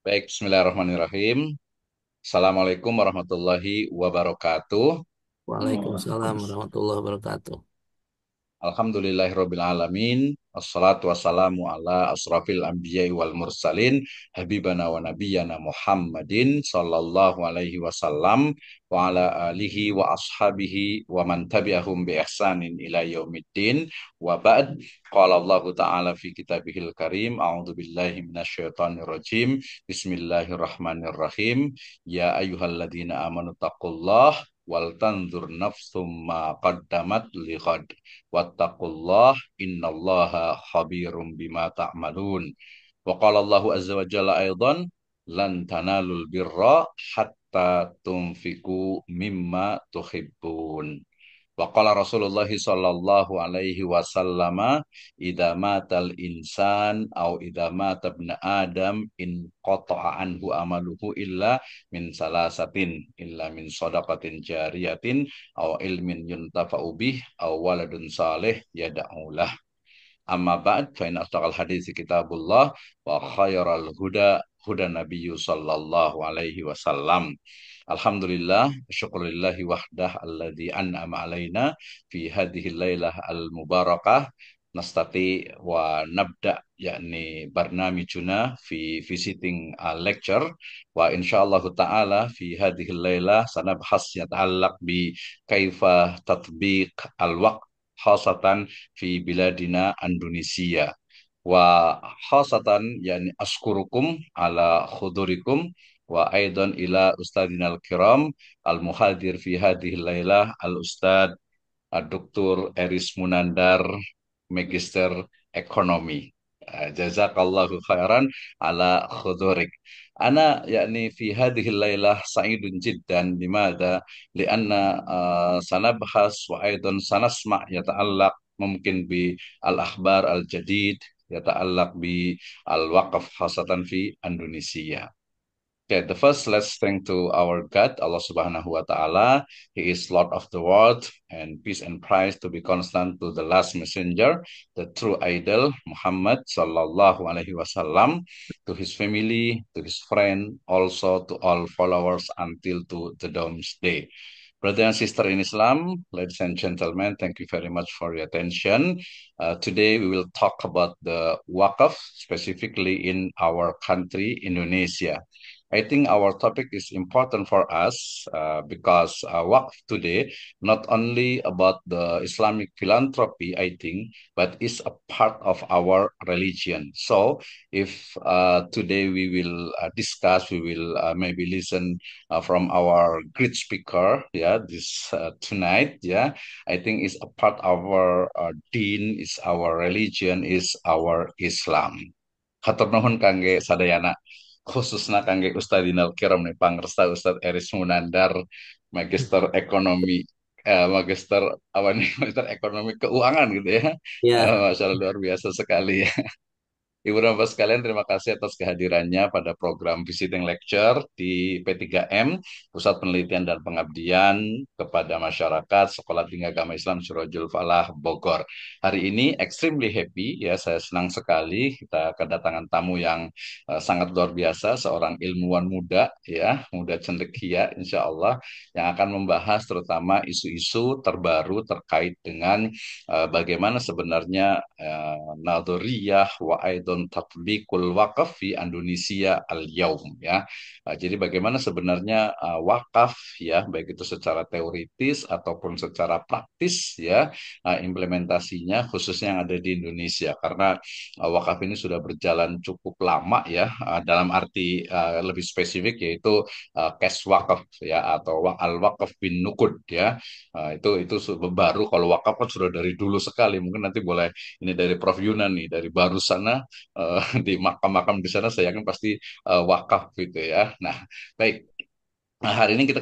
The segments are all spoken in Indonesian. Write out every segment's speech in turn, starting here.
Baik, bismillahirrahmanirrahim. Assalamualaikum warahmatullahi wabarakatuh. Waalaikumsalam warahmatullahi wabarakatuh. Alhamdulillahirabbil alamin. Wassalatu wassalamu ala asrafil anbiya'i wal mursalin habibana wa nabiyyana Muhammadin sallallahu alaihi wasallam wa ala alihi wa ashabihi wa man tabi'ahum bi ihsanin ila yaumiddin wa ba'd. Qala Allah ta'ala fi kitabihil karim a'udzu billahi minasyaitonir rajim. Bismillahirrahmanirrahim. Ya ayyuhalladzina amanu taqullaha wal tanzur nafsum ma qaddamat lighad wattaqullah innallaha khabirum bima ta'malun. Wa qala Allahu azza wa jalla aidan lan tanalul birra hatta tunfiku mimma tuhibbun. Wa qala Rasulullah sallallahu alaihi wasallam idza matal insan au idza mata ibnu adam in qata'a anhu amaluhu illa min salasatin illa min shadaqatin jariyatin au ilmin yuntafa'u bih au waladun salih yad'u lah. Amma ba'd fa inna asdaqal hadits kitabullah wa khairal huda huda nabiyyu sallallahu alaihi wasallam. Alhamdulillah, syukulillahi wahdah alladzi an'ama alaina fi hadhihi lailah al-mubarakah. Nastati wa nabda yakni barnamijuna fi visiting lecture wa insyaallah taala fi hadhihi lailah sanabhas yata'allaq bi kaifa tatbiq al-waqt khasatan fi biladina Indonesia wa khasatan yani askurukum ala khudurikum wa aidan ila ustadina al-kiram al-muhadir fi hadhihi lailah al-ustad Dr. Eris Munandar Magister Ekonomi. Jazakallahu khairan ala khudurik. Ana yakni fi hadhihi lailah sa'idun jiddan limadha lianna sanabhas wa aidan sanasma' yata'allaq mungkin bi al-akhbar al-jadid yata'allaq bi al-waqf khasatan fi Indonesia. Okay, the first, let's thank to our God, Allah Subhanahu wa Ta'ala. He is Lord of the world, and peace and praise to be constant to the last messenger, the true idol, Muhammad Sallallahu Alaihi Wasallam, to his family, to his friend, also to all followers until to the doomsday. Brother and sister in Islam, ladies and gentlemen, thank you very much for your attention. Today we will talk about the Waqf, specifically in our country, Indonesia. I think our topic is important for us because Waqf today not only about the Islamic philanthropy, I think, but is a part of our religion. So, if today we will discuss, we will maybe listen from our great speaker, yeah, this tonight, yeah, I think is a part of our deen, is our religion, is our Islam. Hatur nuhun kangge sadayana khususnya kangge Ustadina Kiram nih pangresta Ustad Eris Munandar Magister Ekonomi Magister apa nih Magister Ekonomi Keuangan gitu ya. Ya, Masya Allah luar biasa sekali ya. Ibu dan Bapak sekalian, terima kasih atas kehadirannya pada program Visiting Lecture di P3M, Pusat Penelitian dan Pengabdian kepada Masyarakat Sekolah Tinggi Agama Islam Surajul Falah, Bogor. Hari ini extremely happy, ya saya senang sekali kita kedatangan tamu yang sangat luar biasa, seorang ilmuwan muda, ya muda cendekia, insya Allah, yang akan membahas terutama isu-isu terbaru terkait dengan bagaimana sebenarnya nadoriyah wa aidon tatbiqul wakaf di Indonesia al-yaum ya. Jadi bagaimana sebenarnya wakaf ya baik itu secara teoritis ataupun secara praktis ya implementasinya khususnya yang ada di Indonesia karena wakaf ini sudah berjalan cukup lama ya dalam arti lebih spesifik yaitu cash wakaf ya atau al-wakaf bin nukud ya. Baru kalau wakaf kan sudah dari dulu sekali. Mungkin nanti boleh ini dari Prof Yunan nih dari baru sana di makam-makam di sana saya yakin pasti wakaf gitu ya. Nah, baik. Nah, hari ini kita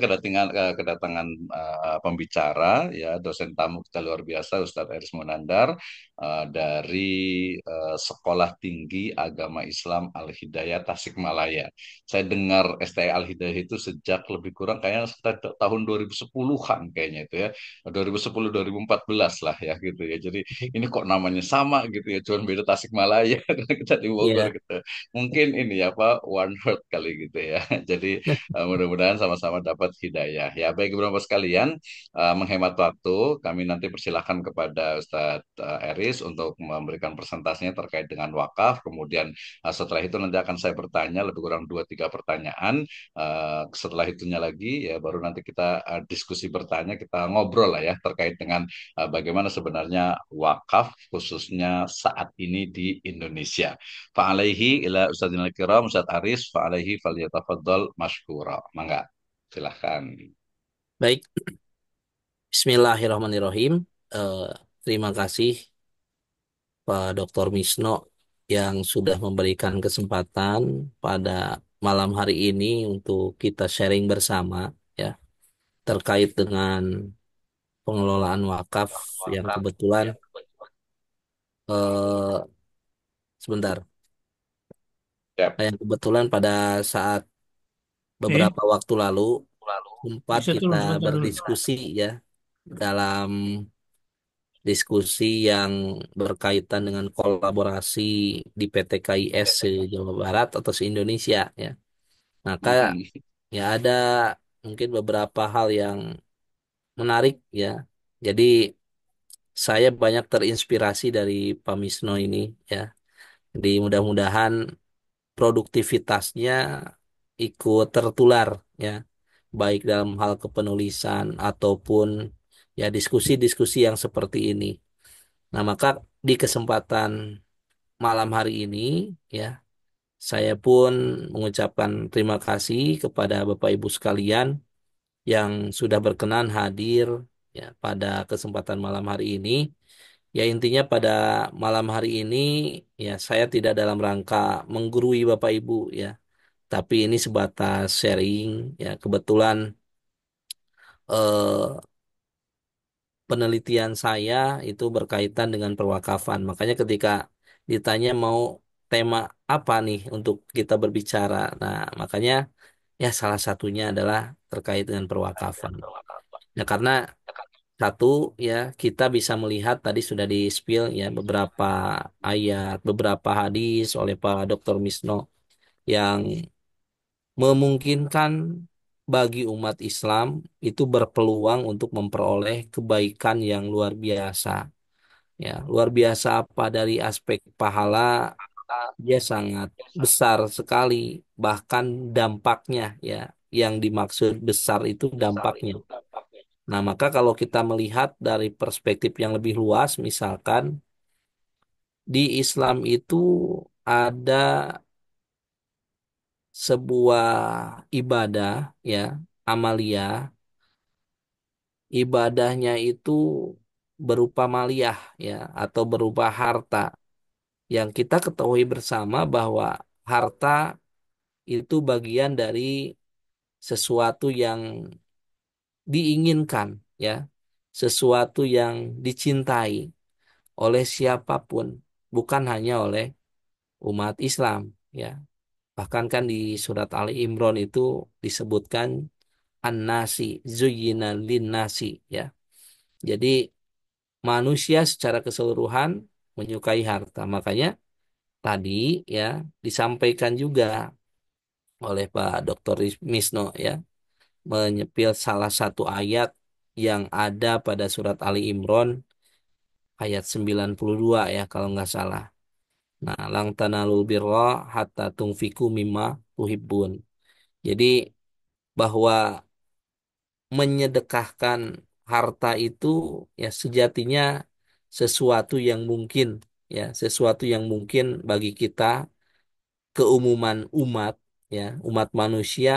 kedatangan pembicara, ya, dosen tamu kita luar biasa, Ustadz Eris Munandar, dari Sekolah Tinggi Agama Islam Al-Hidayah Tasikmalaya. Saya dengar STI Al-Hidayah itu sejak lebih kurang kayaknya sekitar tahun 2010-an kayaknya itu ya, 2010-2014 lah ya gitu ya. Jadi ini kok namanya sama gitu ya, cuma beda Tasikmalaya karena kita di Bogor Iya. gitu. Mungkin ini ya Pak, one heart kali gitu ya. Jadi mudah-mudahan sama-sama dapat hidayah. Ya, baik beberapa sekalian, menghemat waktu, kami nanti persilahkan kepada Ustadz Eris untuk memberikan presentasinya terkait dengan wakaf. Kemudian setelah itu nanti akan saya bertanya lebih kurang 2-3 pertanyaan. Setelah itunya lagi, ya baru nanti kita diskusi bertanya, kita ngobrol lah ya terkait dengan bagaimana sebenarnya wakaf khususnya saat ini di Indonesia. Fa'alaihi ila Ustadzina kiram Ustadz Aris fa'alaihi falyatafaddal mashkura. Mangga. Silahkan. Baik, Bismillahirrahmanirrahim. Eh, Terima kasih Pak Dr. Misno yang sudah memberikan kesempatan pada malam hari ini untuk kita sharing bersama ya terkait dengan pengelolaan wakaf yang kebetulan eh, sebentar Ya. yang kebetulan pada saat Eh, beberapa waktu lalu sempat bisa kita turun sebentar dulu. berdiskusi ya dalam diskusi yang berkaitan dengan kolaborasi di PT KIS Jawa Barat atau se-Indonesia ya. Maka Mhm. ya ada mungkin beberapa hal yang menarik ya. Jadi saya banyak terinspirasi dari Pak Misno ini ya. Jadi mudah-mudahan produktivitasnya ikut tertular ya, baik dalam hal kepenulisan ataupun ya diskusi-diskusi yang seperti ini. Nah, maka di kesempatan malam hari ini ya, saya pun mengucapkan terima kasih kepada Bapak Ibu sekalian yang sudah berkenan hadir ya pada kesempatan malam hari ini. Ya intinya pada malam hari ini ya saya tidak dalam rangka menggurui Bapak Ibu ya, tapi ini sebatas sharing ya. Kebetulan eh, penelitian saya itu berkaitan dengan perwakafan. Makanya ketika ditanya mau tema apa nih untuk kita berbicara, nah makanya ya salah satunya adalah terkait dengan perwakafan. Ya karena satu ya kita bisa melihat tadi sudah di spill ya beberapa ayat, beberapa hadis oleh Pak Dr. Misno yang memungkinkan bagi umat Islam itu berpeluang untuk memperoleh kebaikan yang luar biasa. Ya, luar biasa apa dari aspek pahala dia sangat besar sekali, bahkan dampaknya ya yang dimaksud besar itu dampaknya. Nah, maka kalau kita melihat dari perspektif yang lebih luas, misalkan di Islam itu ada sebuah ibadah ya, amalia. Ibadahnya itu berupa maliyah ya atau berupa harta yang kita ketahui bersama bahwa harta itu bagian dari sesuatu yang diinginkan ya, sesuatu yang dicintai oleh siapapun, bukan hanya oleh umat Islam ya. Bahkan kan di surat Ali Imran itu disebutkan an-nasi zuyyina lin-nasi ya. Jadi manusia secara keseluruhan menyukai harta. Makanya tadi ya disampaikan juga oleh Pak Dr. Misno ya menyepil salah satu ayat yang ada pada surat Ali Imran ayat 92 ya kalau nggak salah. Nah, lang tanalul birra hatta tungfiku mimma tuhibbun. Jadi bahwa menyedekahkan harta itu ya sejatinya sesuatu yang mungkin ya, sesuatu yang mungkin bagi kita keumuman umat ya, umat manusia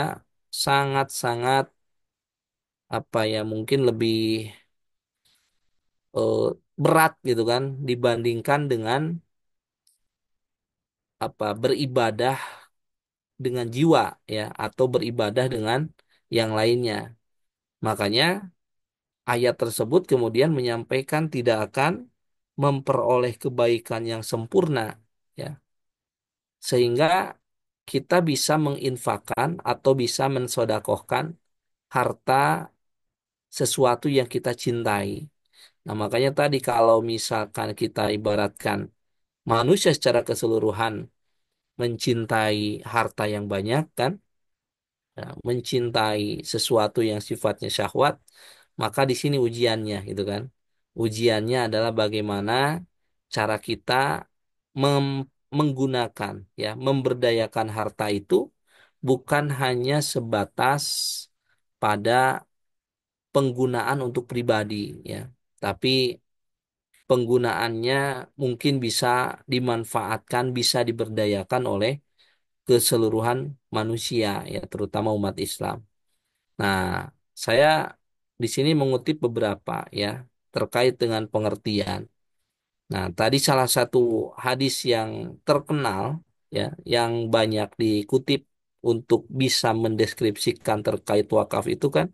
sangat-sangat apa ya mungkin lebih eh, berat gitu kan dibandingkan dengan apa beribadah dengan jiwa ya atau beribadah dengan yang lainnya. Makanya ayat tersebut kemudian menyampaikan tidak akan memperoleh kebaikan yang sempurna, ya, sehingga kita bisa menginfakkan atau bisa mensodakohkan harta sesuatu yang kita cintai. Nah, makanya tadi kalau misalkan kita ibaratkan manusia secara keseluruhan mencintai harta yang banyak kan, ya, mencintai sesuatu yang sifatnya syahwat, maka di sini ujiannya gitu kan. Ujiannya adalah bagaimana cara kita menggunakan, ya, memberdayakan harta itu bukan hanya sebatas pada penggunaan untuk pribadi, ya, tapi penggunaannya mungkin bisa dimanfaatkan, bisa diberdayakan oleh keseluruhan manusia, ya, terutama umat Islam. Nah, saya di sini mengutip beberapa, ya, terkait dengan pengertian. Nah, tadi salah satu hadis yang terkenal, ya, yang banyak dikutip untuk bisa mendeskripsikan terkait wakaf itu kan,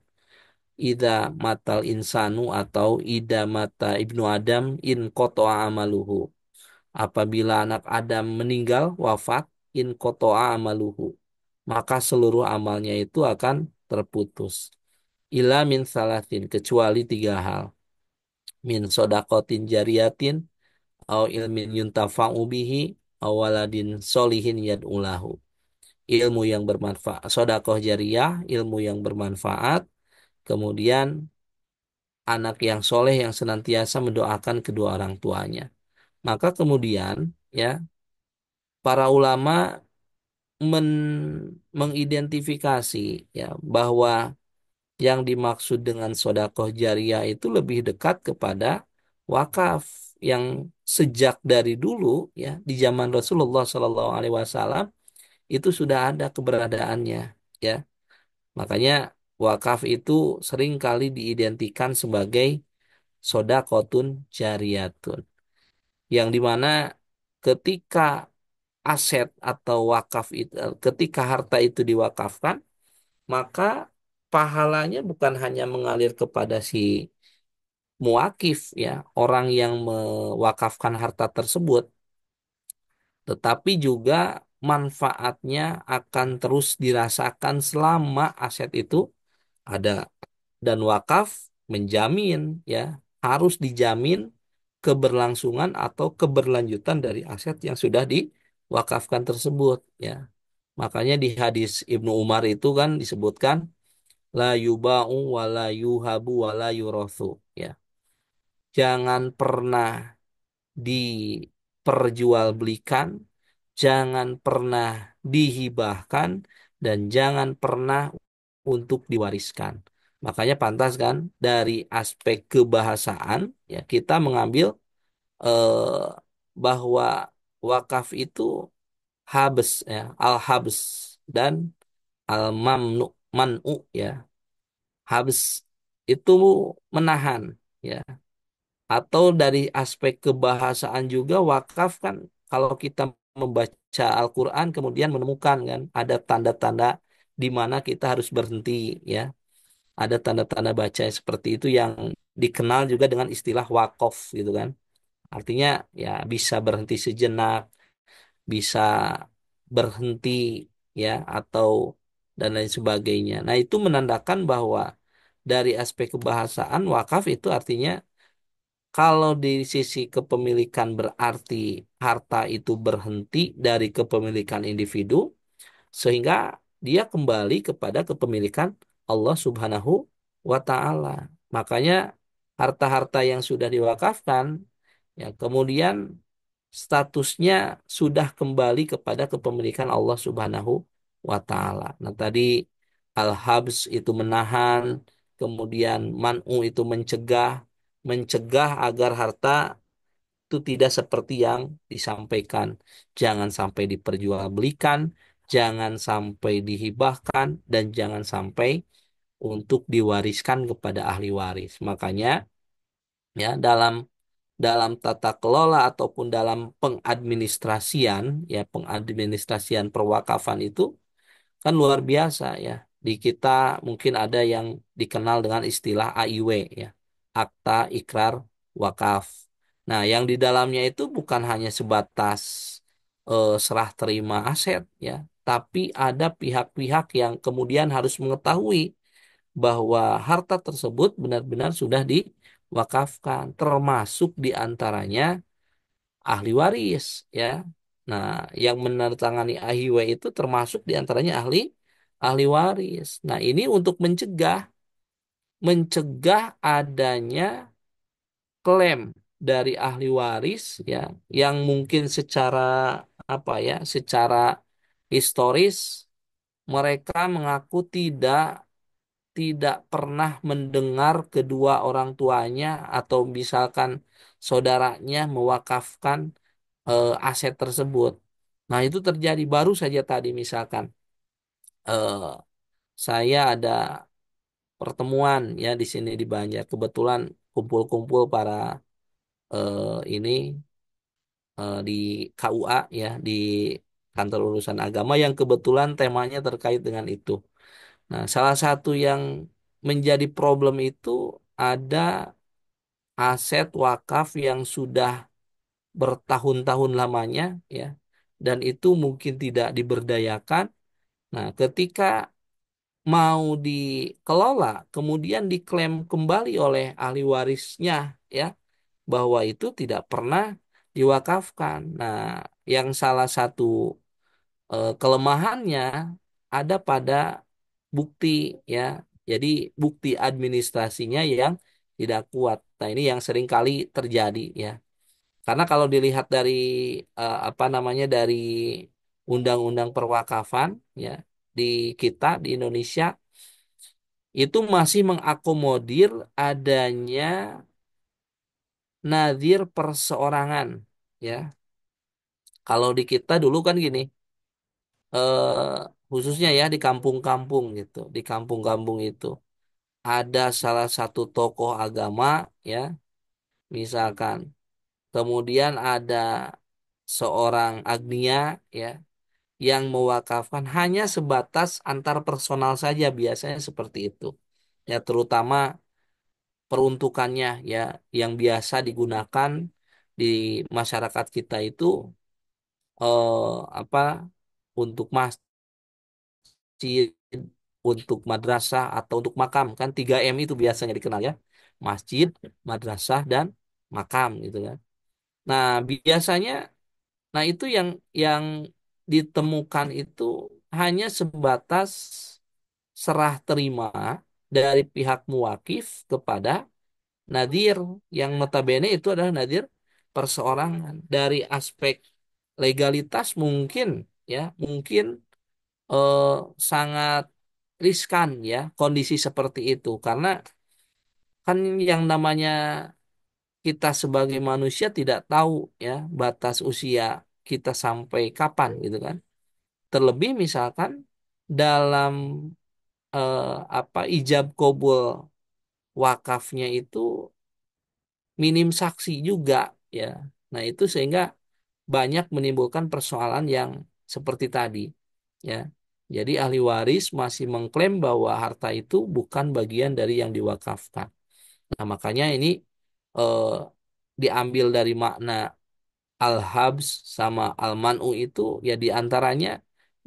ida matal insanu atau ida mata ibnu Adam in kotoa amaluhu. Apabila anak Adam meninggal, wafat, in kotoa amaluhu, maka seluruh amalnya itu akan terputus. Ila min salatin, kecuali tiga hal. Min sodakotin jariyatin, au ilmin yuntafa'u bihi, au waladin solihin yad'ulahu. Ilmu yang bermanfaat, sodakoh jariyah, ilmu yang bermanfaat, kemudian anak yang soleh yang senantiasa mendoakan kedua orang tuanya. Maka kemudian, ya, para ulama mengidentifikasi, ya, bahwa yang dimaksud dengan sodakoh jariah itu lebih dekat kepada wakaf yang sejak dari dulu, ya, di zaman Rasulullah Shallallahu Alaihi Wasallam itu sudah ada keberadaannya, ya. Makanya wakaf itu sering kali diidentikan sebagai sodakotun jariyatun, yang dimana ketika aset atau wakaf itu, ketika harta itu diwakafkan, maka pahalanya bukan hanya mengalir kepada si muakif, ya, orang yang mewakafkan harta tersebut, tetapi juga manfaatnya akan terus dirasakan selama aset itu ada. Dan wakaf menjamin, ya, harus dijamin keberlangsungan atau keberlanjutan dari aset yang sudah diwakafkan tersebut, ya. Makanya di hadis Ibnu Umar itu kan disebutkan la yuba'u wa la yuhabu wa la yurathu, ya. Jangan pernah diperjualbelikan, jangan pernah dihibahkan, dan jangan pernah untuk diwariskan. Makanya pantas kan dari aspek kebahasaan, ya, kita mengambil eh, bahwa wakaf itu habs, ya, al-habs dan al-mamnu, man'u, ya. Habs itu menahan, ya. Atau dari aspek kebahasaan juga wakaf kan, kalau kita membaca Al-Quran kemudian menemukan kan ada tanda-tanda di mana kita harus berhenti, ya. Ada tanda-tanda baca seperti itu yang dikenal juga dengan istilah wakof gitu kan. Artinya ya bisa berhenti sejenak, bisa berhenti, ya, atau dan lain sebagainya. Nah, itu menandakan bahwa dari aspek kebahasaan wakaf itu artinya kalau di sisi kepemilikan berarti harta itu berhenti dari kepemilikan individu sehingga dia kembali kepada kepemilikan Allah Subhanahu wa taala. Makanya harta-harta yang sudah diwakafkan, ya, kemudian statusnya sudah kembali kepada kepemilikan Allah Subhanahu wa taala. Nah, tadi al-habs itu menahan, kemudian man'u itu mencegah, mencegah agar harta itu tidak seperti yang disampaikan. Jangan sampai diperjualbelikan, jangan sampai dihibahkan, dan jangan sampai untuk diwariskan kepada ahli waris. Makanya, ya, dalam dalam tata kelola ataupun dalam pengadministrasian, ya, pengadministrasian perwakafan itu kan luar biasa, ya. di kita mungkin ada yang dikenal dengan istilah AIW ya, Akta Ikrar Wakaf. Nah, yang di dalamnya itu bukan hanya sebatas serah terima aset ya, tapi ada pihak-pihak yang kemudian harus mengetahui bahwa harta tersebut benar-benar sudah diwakafkan, termasuk diantaranya ahli waris ya. Nah, yang menandatangani AIW itu termasuk diantaranya ahli ahli waris. Nah, ini untuk mencegah adanya klaim dari ahli waris ya yang mungkin secara apa ya, secara historis mereka mengaku tidak tidak pernah mendengar kedua orang tuanya atau misalkan saudaranya mewakafkan aset tersebut. Nah, itu terjadi baru saja tadi misalkan eh, saya ada pertemuan ya di sini di Banjar. Kebetulan kumpul-kumpul para ini di KUA ya, di Kantor Urusan Agama yang kebetulan temanya terkait dengan itu. Nah, salah satu yang menjadi problem itu ada aset wakaf yang sudah bertahun-tahun lamanya ya, dan itu mungkin tidak diberdayakan. Nah, ketika mau dikelola kemudian diklaim kembali oleh ahli warisnya ya bahwa itu tidak pernah diwakafkan. Nah, yang salah satu kelemahannya ada pada bukti ya. Jadi bukti administrasinya yang tidak kuat. Nah, ini yang sering kali terjadi ya. Karena kalau dilihat dari apa namanya, dari undang-undang perwakafan ya di kita di Indonesia itu masih mengakomodir adanya nadir perseorangan ya. Kalau di kita dulu kan gini, khususnya ya di kampung-kampung gitu, di kampung-kampung itu ada salah satu tokoh agama ya, misalkan, kemudian ada seorang agnia ya yang mewakafkan hanya sebatas antar personal saja, biasanya seperti itu ya, terutama peruntukannya ya yang biasa digunakan di masyarakat kita itu apa, untuk masjid, untuk madrasah atau untuk makam, kan 3M itu biasanya dikenal ya, masjid, madrasah dan makam gitu kan. Nah, biasanya, nah itu yang ditemukan itu hanya sebatas serah terima dari pihak muwakif kepada nadir, yang notabene itu adalah nadir perseorangan. Dari aspek legalitas mungkin ya, mungkin eh, sangat riskan ya kondisi seperti itu, karena kan yang namanya kita sebagai manusia tidak tahu ya batas usia kita sampai kapan gitu kan. Terlebih misalkan dalam eh, apa, ijab kabul wakafnya itu minim saksi juga ya. Nah, itu sehingga banyak menimbulkan persoalan yang seperti tadi ya. Jadi ahli waris masih mengklaim bahwa harta itu bukan bagian dari yang diwakafkan. Nah, makanya ini eh, diambil dari makna al-habs sama al-man'u itu ya, diantaranya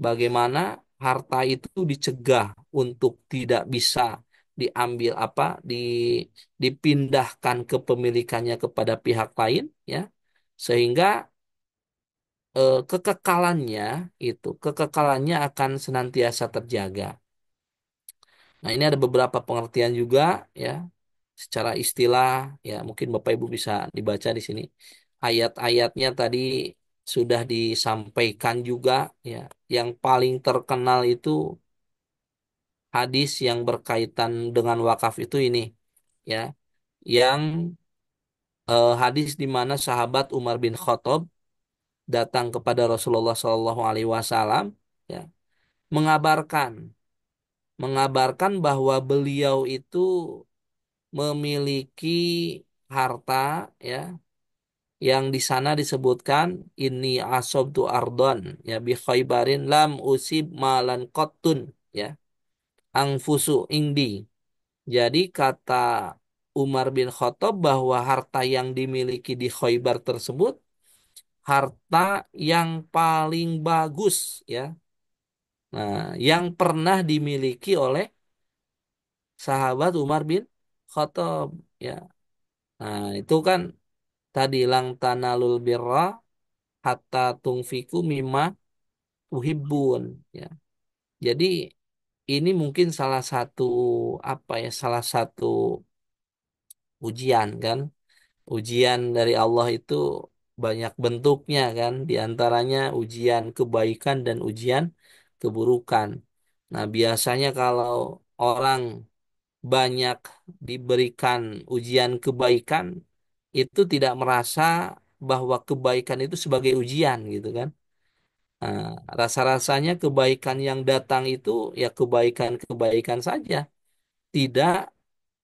bagaimana harta itu dicegah untuk tidak bisa diambil apa, dipindahkan kepemilikannya kepada pihak lain ya, sehingga kekekalannya akan senantiasa terjaga. Nah, ini ada beberapa pengertian juga ya secara istilah ya, mungkin Bapak Ibu bisa dibaca di sini. Ayat-ayatnya tadi sudah disampaikan juga ya. Yang paling terkenal itu hadis yang berkaitan dengan wakaf itu ini ya. Yang hadis di mana sahabat Umar bin Khattab datang kepada Rasulullah Shallallahu Alaihi Wasallam ya, mengabarkan mengabarkan bahwa beliau itu memiliki harta ya, yang di sana disebutkan ini asobtu ardon ya bi khaybarin lam usib malan qattun ya, angfusu indi. Jadi kata Umar bin Khattab bahwa harta yang dimiliki di Khaybar tersebut harta yang paling bagus ya. Nah, yang pernah dimiliki oleh sahabat Umar bin Khattab ya. Nah, itu kan tadi lang tanalul birra hatta tungfiku mimma tuhibbun ya. Jadi ini mungkin salah satu apa ya, salah satu ujian kan. Ujian dari Allah itu banyak bentuknya kan, di antaranya ujian kebaikan dan ujian keburukan. Nah, biasanya kalau orang banyak diberikan ujian kebaikan, itu tidak merasa bahwa kebaikan itu sebagai ujian gitu kan. Nah, rasa-rasanya kebaikan yang datang itu ya kebaikan-kebaikan saja, tidak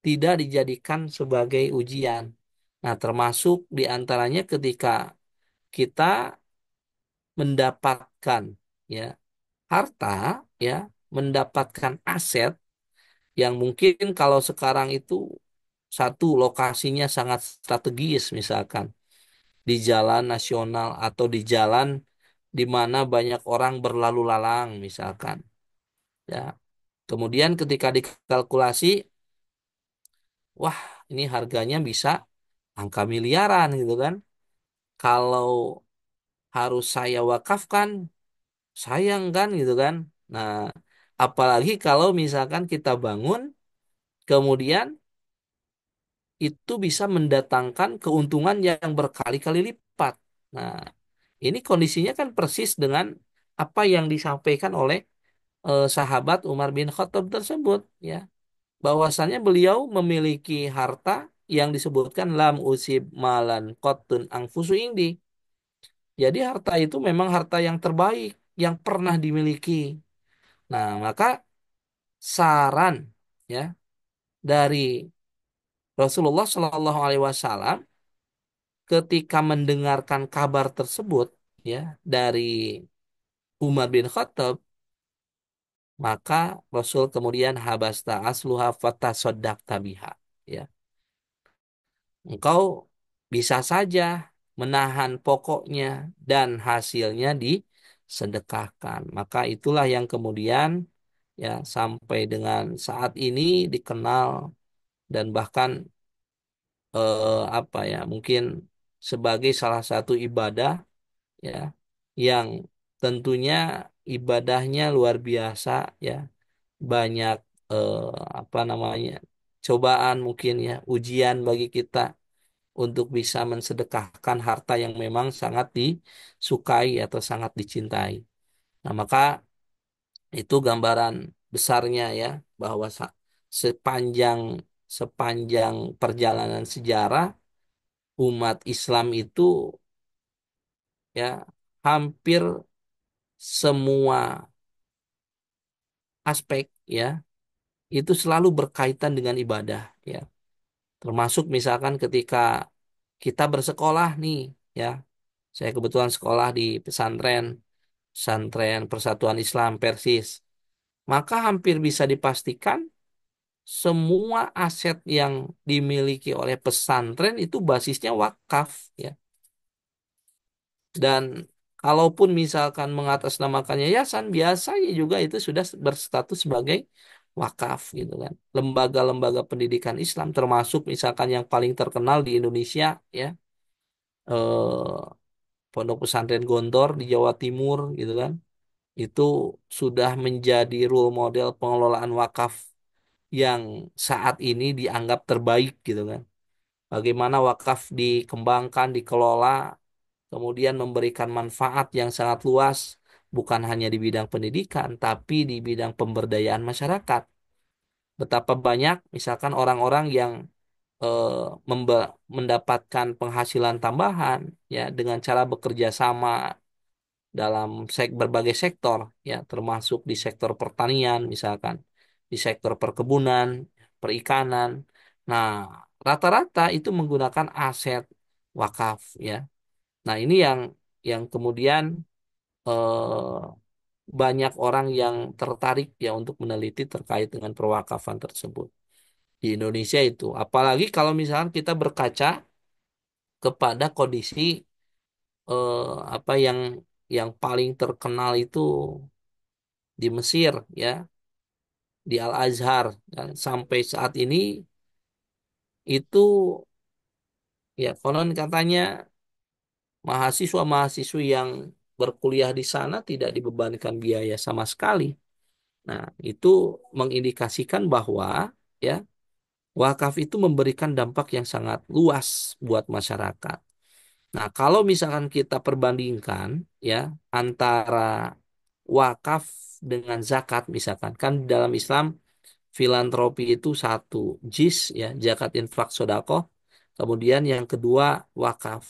tidak dijadikan sebagai ujian. Nah, termasuk di antaranya ketika kita mendapatkan ya harta ya, mendapatkan aset yang mungkin kalau sekarang itu satu lokasinya sangat strategis misalkan di jalan nasional atau di jalan di mana banyak orang berlalu lalang misalkan ya. Kemudian ketika dikalkulasi, wah ini harganya bisa angka miliaran gitu kan. Kalau harus saya wakafkan, sayang kan gitu kan. Nah, apalagi kalau misalkan kita bangun, kemudian itu bisa mendatangkan keuntungan yang berkali-kali lipat. Nah, ini kondisinya kan persis dengan apa yang disampaikan oleh sahabat Umar bin Khattab tersebut, ya. Bahwasannya beliau memiliki harta yang disebutkan lam usib malan qotun angfusu indi. Jadi harta itu memang harta yang terbaik yang pernah dimiliki. Nah, maka saran ya dari Rasulullah Shallallahu Alaihi Wasallam ketika mendengarkan kabar tersebut ya dari Umar bin Khattab, maka Rasul kemudian habasta asluha fatasaddaqta biha ya. Engkau bisa saja menahan pokoknya dan hasilnya disedekahkan. Maka itulah yang kemudian ya sampai dengan saat ini dikenal dan bahkan apa ya mungkin sebagai salah satu ibadah ya yang tentunya ibadahnya luar biasa ya, banyak eh, apa namanya cobaan mungkin ya, ujian bagi kita untuk bisa mensedekahkan harta yang memang sangat disukai atau sangat dicintai. Nah, maka itu gambaran besarnya ya bahwa sepanjang sepanjang perjalanan sejarah umat Islam itu ya hampir semua aspek ya itu selalu berkaitan dengan ibadah ya. Termasuk misalkan ketika kita bersekolah nih ya. Saya kebetulan sekolah di pesantren Persatuan Islam Persis. Maka hampir bisa dipastikan semua aset yang dimiliki oleh pesantren itu basisnya wakaf ya. Dan kalaupun misalkan mengatasnamakan yayasan, biasanya juga itu sudah berstatus sebagai wakaf gitu kan. Lembaga-lembaga pendidikan Islam termasuk misalkan yang paling terkenal di Indonesia ya, eh, Pondok Pesantren Gontor di Jawa Timur gitu kan. Itu sudah menjadi role model pengelolaan wakaf yang saat ini dianggap terbaik gitu kan. Bagaimana wakaf dikembangkan, dikelola, kemudian memberikan manfaat yang sangat luas, bukan hanya di bidang pendidikan, tapi di bidang pemberdayaan masyarakat. Betapa banyak misalkan orang-orang yang eh, mendapatkan penghasilan tambahan ya dengan cara bekerja sama dalam berbagai sektor ya, termasuk di sektor pertanian misalkan, di sektor perkebunan, perikanan. Nah, rata-rata itu menggunakan aset wakaf ya. Nah, ini yang kemudian banyak orang yang tertarik ya untuk meneliti terkait dengan perwakafan tersebut di Indonesia itu. Apalagi kalau misalnya kita berkaca kepada kondisi apa yang paling terkenal itu di Mesir ya, di Al-Azhar, dan sampai saat ini itu ya konon katanya mahasiswa-mahasiswi yang berkuliah di sana tidak dibebankan biaya sama sekali. Nah, itu mengindikasikan bahwa ya wakaf itu memberikan dampak yang sangat luas buat masyarakat. Nah, kalau misalkan kita perbandingkan ya antara wakaf dengan zakat misalkan, kan dalam Islam filantropi itu satu, jis ya, zakat infak sodako, kemudian yang kedua wakaf.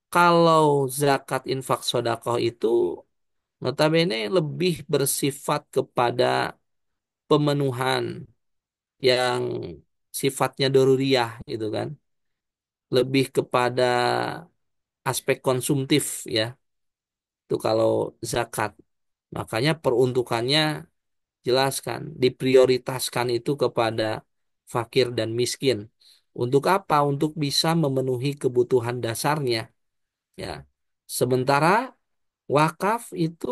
Kalau zakat infak sodakoh itu notabene lebih bersifat kepada pemenuhan yang sifatnya doruriyah gitu kan. Lebih kepada aspek konsumtif ya. Itu kalau zakat. Makanya peruntukannya jelaskan, diprioritaskan itu kepada fakir dan miskin. Untuk apa? Untuk bisa memenuhi kebutuhan dasarnya ya. Sementara wakaf itu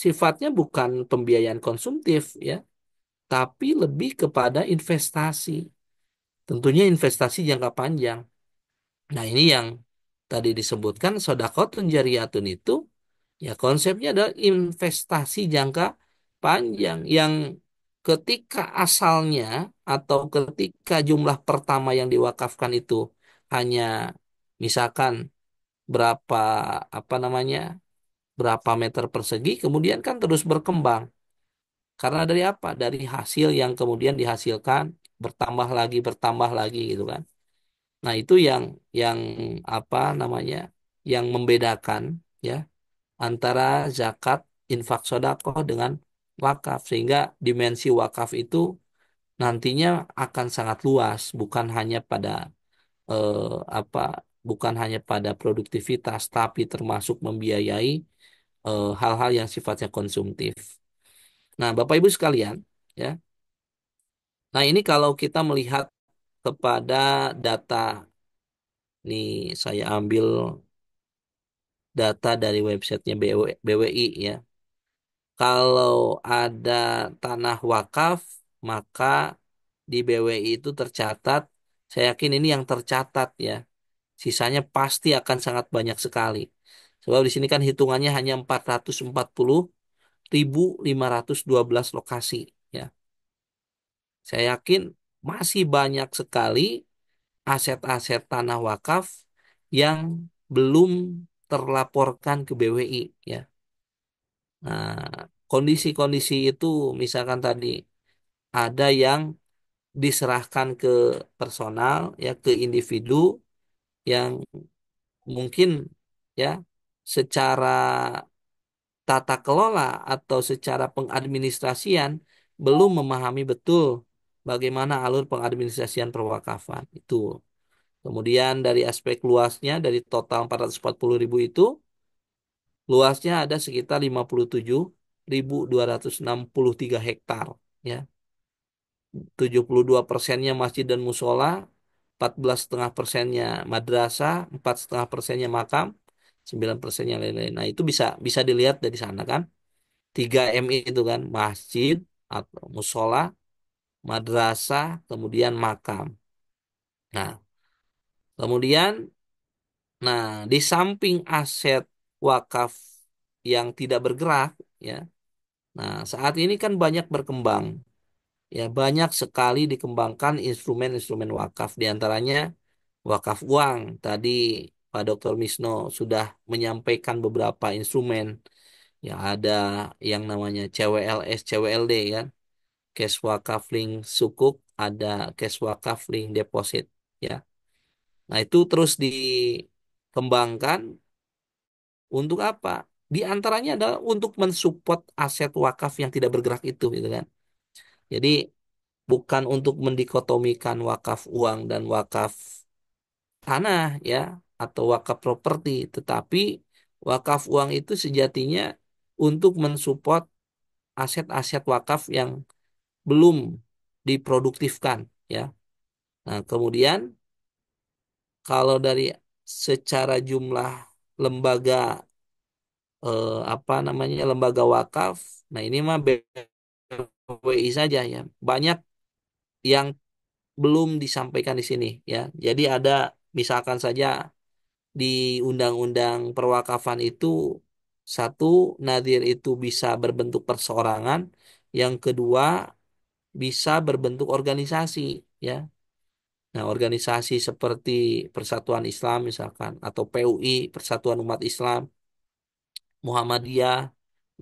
sifatnya bukan pembiayaan konsumtif ya, tapi lebih kepada investasi. Tentunya investasi jangka panjang. Nah, ini yang tadi disebutkan sodakotun jariyatun itu ya konsepnya adalah investasi jangka panjang yang ketika asalnya atau ketika jumlah pertama yang diwakafkan itu hanya misalkan berapa apa namanya berapa meter persegi, kemudian kan terus berkembang. Karena dari apa? Dari hasil yang kemudian dihasilkan bertambah lagi gitu kan. Nah, itu yang apa namanya? Yang membedakan ya antara zakat, infak sodakoh dengan wakaf, sehingga dimensi wakaf itu nantinya akan sangat luas, eh, apa bukan hanya pada produktivitas, tapi termasuk membiayai hal-hal yang sifatnya konsumtif. Nah, Bapak Ibu sekalian, ya. Nah, ini kalau kita melihat kepada data, nih saya ambil data dari websitenya BWI ya. Kalau ada tanah wakaf, maka di BWI itu tercatat, saya yakin ini yang tercatat ya. Sisanya pasti akan sangat banyak sekali. Sebab di sini kan hitungannya hanya 440.512 lokasi ya. Saya yakin masih banyak sekali aset-aset tanah wakaf yang belum terlaporkan ke BWI ya. Nah, kondisi-kondisi itu misalkan tadi ada yang diserahkan ke personal ya, ke individu yang mungkin ya secara tata kelola atau secara pengadministrasian belum memahami betul bagaimana alur pengadministrasian perwakafan itu. Kemudian dari aspek luasnya, dari total 440.000 itu, luasnya ada sekitar 57.263 hektar. Ya, 72%-nya masjid dan musola, 14,5%-nya madrasah, 4,5%-nya makam, 9%-nya lain-lain. Nah, itu bisa bisa dilihat dari sana kan. 3 MI itu kan, masjid atau musola, madrasah, kemudian makam. Nah, kemudian nah, di samping aset wakaf yang tidak bergerak, ya. Nah, saat ini kan banyak berkembang, ya banyak sekali dikembangkan instrumen-instrumen wakaf, di antaranya wakaf uang. Tadi Pak Dr. Misno sudah menyampaikan beberapa instrumen, ya ada yang namanya CWLS, CWLD kan, cash wakaf link sukuk, ada cash wakaf link deposit, ya. Nah, itu terus dikembangkan. Untuk apa? Di antaranya adalah untuk mensupport aset wakaf yang tidak bergerak itu, gitu kan. Jadi bukan untuk mendikotomikan wakaf uang dan wakaf tanah ya atau wakaf properti, tetapi wakaf uang itu sejatinya untuk mensupport aset-aset wakaf yang belum diproduktifkan ya. Nah, kemudian kalau dari secara jumlah lembaga apa namanya lembaga wakaf, nah ini mah BWI saja ya. Banyak yang belum disampaikan di sini ya. Jadi ada misalkan saja di Undang-Undang Perwakafan itu satu, nadir itu bisa berbentuk perseorangan, yang kedua bisa berbentuk organisasi ya. Nah, organisasi seperti Persatuan Islam misalkan atau PUI, Persatuan Umat Islam, Muhammadiyah,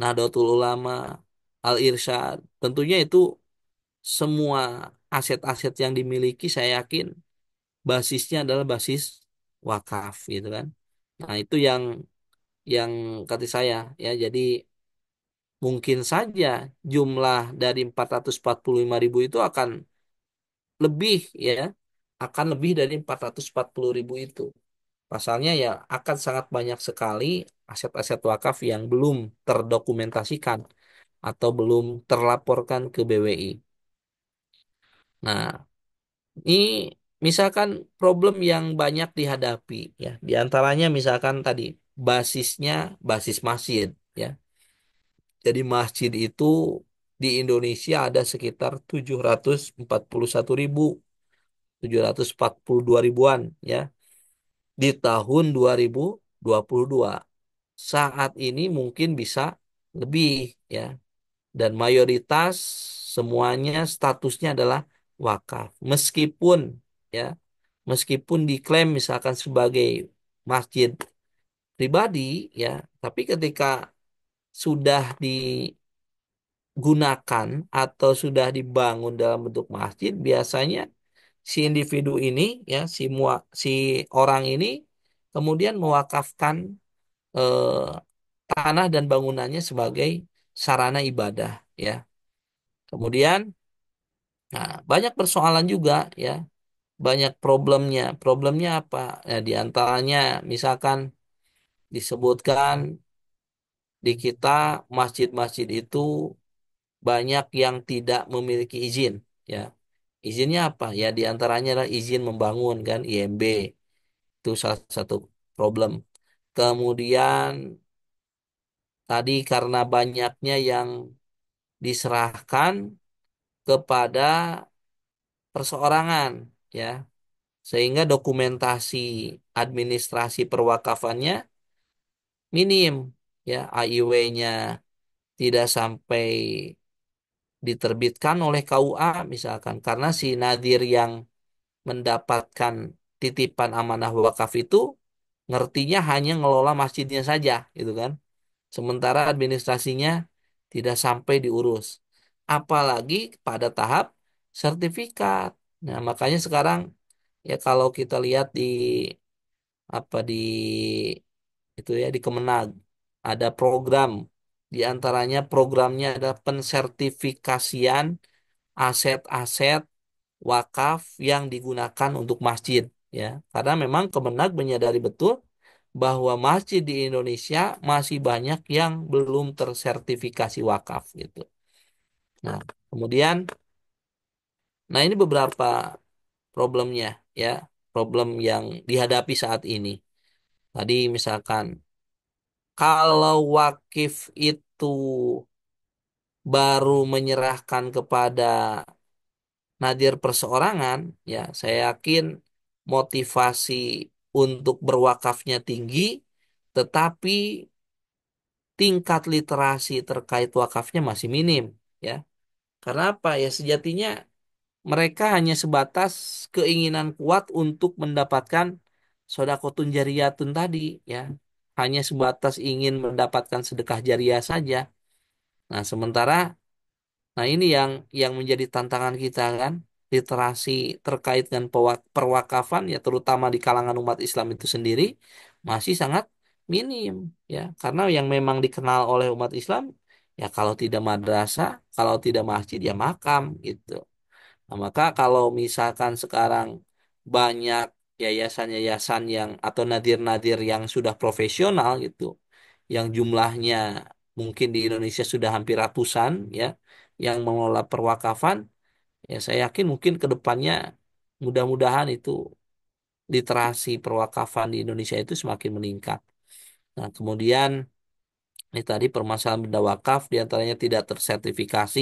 Nahdlatul Ulama, Al-Irsyad, tentunya itu semua aset-aset yang dimiliki saya yakin basisnya adalah basis wakaf gitu kan. Nah, itu yang kata saya ya. Jadi mungkin saja jumlah dari 445.000 itu akan lebih ya, akan lebih dari 440.000 itu. Pasalnya ya akan sangat banyak sekali aset-aset wakaf yang belum terdokumentasikan atau belum terlaporkan ke BWI. Nah, ini misalkan problem yang banyak dihadapi ya. Di antaranya misalkan tadi basisnya basis masjid ya. Jadi masjid itu di Indonesia ada sekitar 741.742 ribuan ya di tahun 2022. Saat ini mungkin bisa lebih ya, dan mayoritas semuanya statusnya adalah wakaf. Ya, meskipun diklaim misalkan sebagai masjid pribadi ya, tapi ketika sudah digunakan atau sudah dibangun dalam bentuk masjid, biasanya si individu ini ya, si orang ini kemudian mewakafkan tanah dan bangunannya sebagai sarana ibadah ya. Kemudian nah, banyak persoalan juga ya, banyak problemnya. Problemnya apa? Ya, di antaranya misalkan disebutkan di kita masjid-masjid itu banyak yang tidak memiliki izin ya. Izinnya apa? Ya di antaranya adalah izin membangun kan IMB. Itu salah satu problem. Kemudian tadi karena banyaknya yang diserahkan kepada perseorangan ya, sehingga dokumentasi administrasi perwakafannya minim ya, AIW-nya tidak sampai diterbitkan oleh KUA misalkan, karena si nadir yang mendapatkan titipan amanah wakaf itu ngertinya hanya ngelola masjidnya saja gitu kan, sementara administrasinya tidak sampai diurus, apalagi pada tahap sertifikat. Nah, makanya sekarang ya kalau kita lihat di apa itu ya di Kemenag ada program, di antaranya programnya ada pensertifikasian aset-aset wakaf yang digunakan untuk masjid ya, karena memang Kemenag menyadari betul bahwa masjid di Indonesia masih banyak yang belum tersertifikasi wakaf gitu. Nah, kemudian nah ini beberapa problemnya ya, problem yang dihadapi saat ini. Tadi misalkan kalau wakif itu baru menyerahkan kepada nadir perseorangan, ya saya yakin motivasi untuk berwakafnya tinggi, tetapi tingkat literasi terkait wakafnya masih minim, ya. Karena apa? Ya sejatinya mereka hanya sebatas keinginan kuat untuk mendapatkan sodakotun jariyatun tadi, ya. Hanya sebatas ingin mendapatkan sedekah jariah saja. Nah, sementara nah ini yang menjadi tantangan kita kan, literasi terkait dengan perwakafan ya terutama di kalangan umat Islam itu sendiri masih sangat minim ya. Karena yang memang dikenal oleh umat Islam ya kalau tidak madrasah, kalau tidak masjid ya makam gitu. Nah, maka kalau misalkan sekarang banyak yayasan-yayasan yang atau nadir-nadir yang sudah profesional gitu, yang jumlahnya mungkin di Indonesia sudah hampir ratusan ya yang mengelola perwakafan. Ya saya yakin mungkin ke depannya mudah-mudahan itu literasi perwakafan di Indonesia itu semakin meningkat. Nah, kemudian ini tadi permasalahan benda wakaf diantaranya tidak tersertifikasi.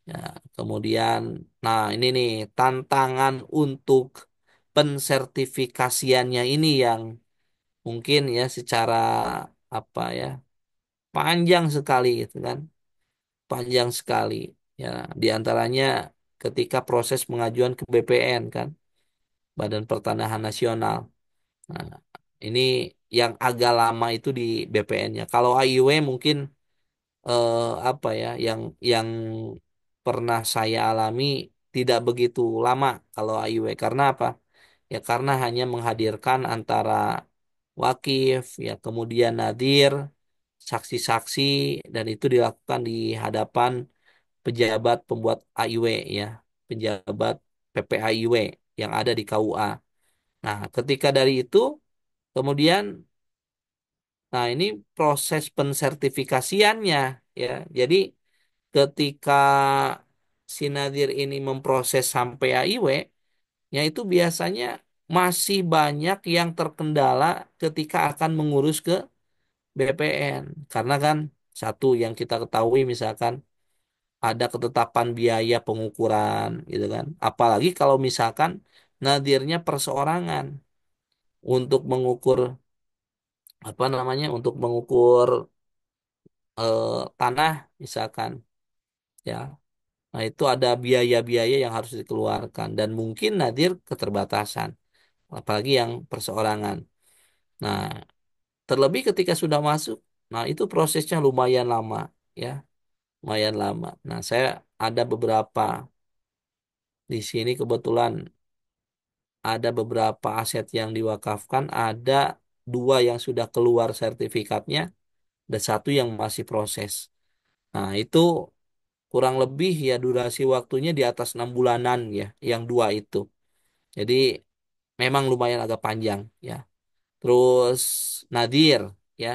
Ya, kemudian, nah ini nih tantangan untuk pensertifikasiannya ini yang mungkin ya secara apa ya panjang sekali gitu kan, panjang sekali. Ya, diantaranya ketika proses pengajuan ke BPN kan, Badan Pertanahan Nasional. Nah, ini yang agak lama itu di BPN-nya. Kalau AIW mungkin apa ya yang pernah saya alami tidak begitu lama kalau AIW karena apa? Ya karena hanya menghadirkan antara wakif ya kemudian nadir, saksi-saksi dan itu dilakukan di hadapan pejabat pembuat AIW ya, pejabat PPAIW yang ada di KUA. Nah, ketika dari itu kemudian nah ini proses pensertifikasiannya ya. Jadi ketika si Nadir ini memproses sampai AIW, ya itu biasanya masih banyak yang terkendala ketika akan mengurus ke BPN. Karena kan satu yang kita ketahui misalkan ada ketetapan biaya pengukuran gitu kan. Apalagi kalau misalkan nadirnya perseorangan untuk mengukur apa namanya untuk mengukur tanah misalkan ya. Nah, itu ada biaya-biaya yang harus dikeluarkan dan mungkin nadir keterbatasan, apalagi yang perseorangan. Nah, terlebih ketika sudah masuk, nah itu prosesnya lumayan lama, ya, lumayan lama. Nah, saya ada beberapa di sini kebetulan ada beberapa aset yang diwakafkan, ada dua yang sudah keluar sertifikatnya, dan satu yang masih proses. Nah, itu kurang lebih ya durasi waktunya di atas 6 bulanan ya, yang dua itu. Jadi memang lumayan agak panjang ya. Terus Nadir ya.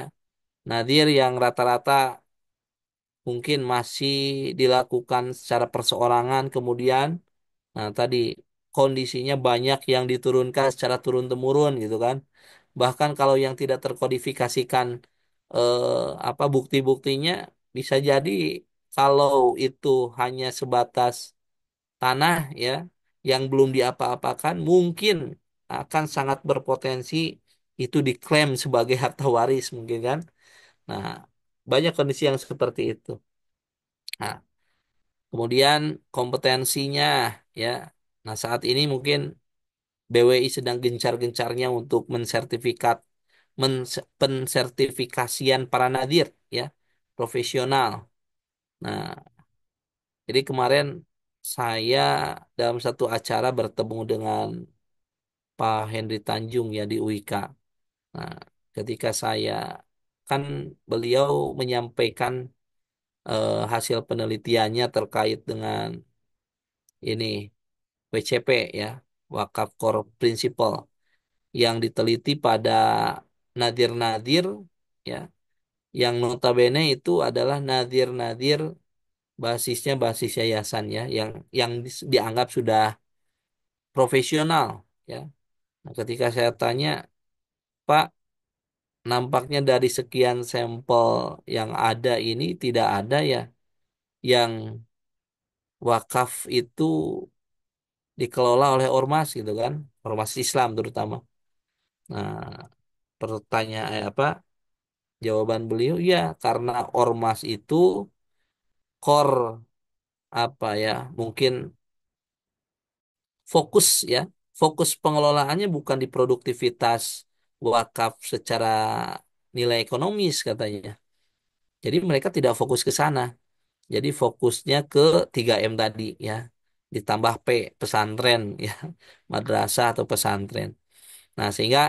Nadir yang rata-rata mungkin masih dilakukan secara perseorangan kemudian nah tadi kondisinya banyak yang diturunkan secara turun-temurun gitu kan. Bahkan kalau yang tidak terkodifikasikan apa bukti-buktinya bisa jadi kalau itu hanya sebatas tanah ya yang belum diapa-apakan mungkin akan sangat berpotensi itu diklaim sebagai harta waris mungkin kan. Nah, banyak kondisi yang seperti itu. Nah, kemudian kompetensinya ya. Nah, saat ini mungkin BWI sedang gencar-gencarnya untuk pensertifikasian para nadir ya, profesional. Nah, jadi kemarin saya dalam satu acara bertemu dengan Pak Henry Tanjung ya di UIK. Nah, ketika saya kan beliau menyampaikan hasil penelitiannya terkait dengan ini WCP ya, Wakaf Core Principle yang diteliti pada nadir-nadir ya, yang notabene itu adalah nadir-nadir basisnya basis yayasan ya, yang dianggap sudah profesional ya. Nah, ketika saya tanya, Pak, nampaknya dari sekian sampel yang ada ini tidak ada ya yang wakaf itu dikelola oleh ormas gitu kan, ormas Islam terutama. Nah, pertanyaan apa? Jawaban beliau ya karena ormas itu core apa ya? Mungkin fokus ya, fokus pengelolaannya bukan di produktivitas wakaf secara nilai ekonomis katanya. Jadi mereka tidak fokus ke sana. Jadi fokusnya ke 3M tadi ya. Ditambah P, pesantren ya, madrasah atau pesantren. Nah, sehingga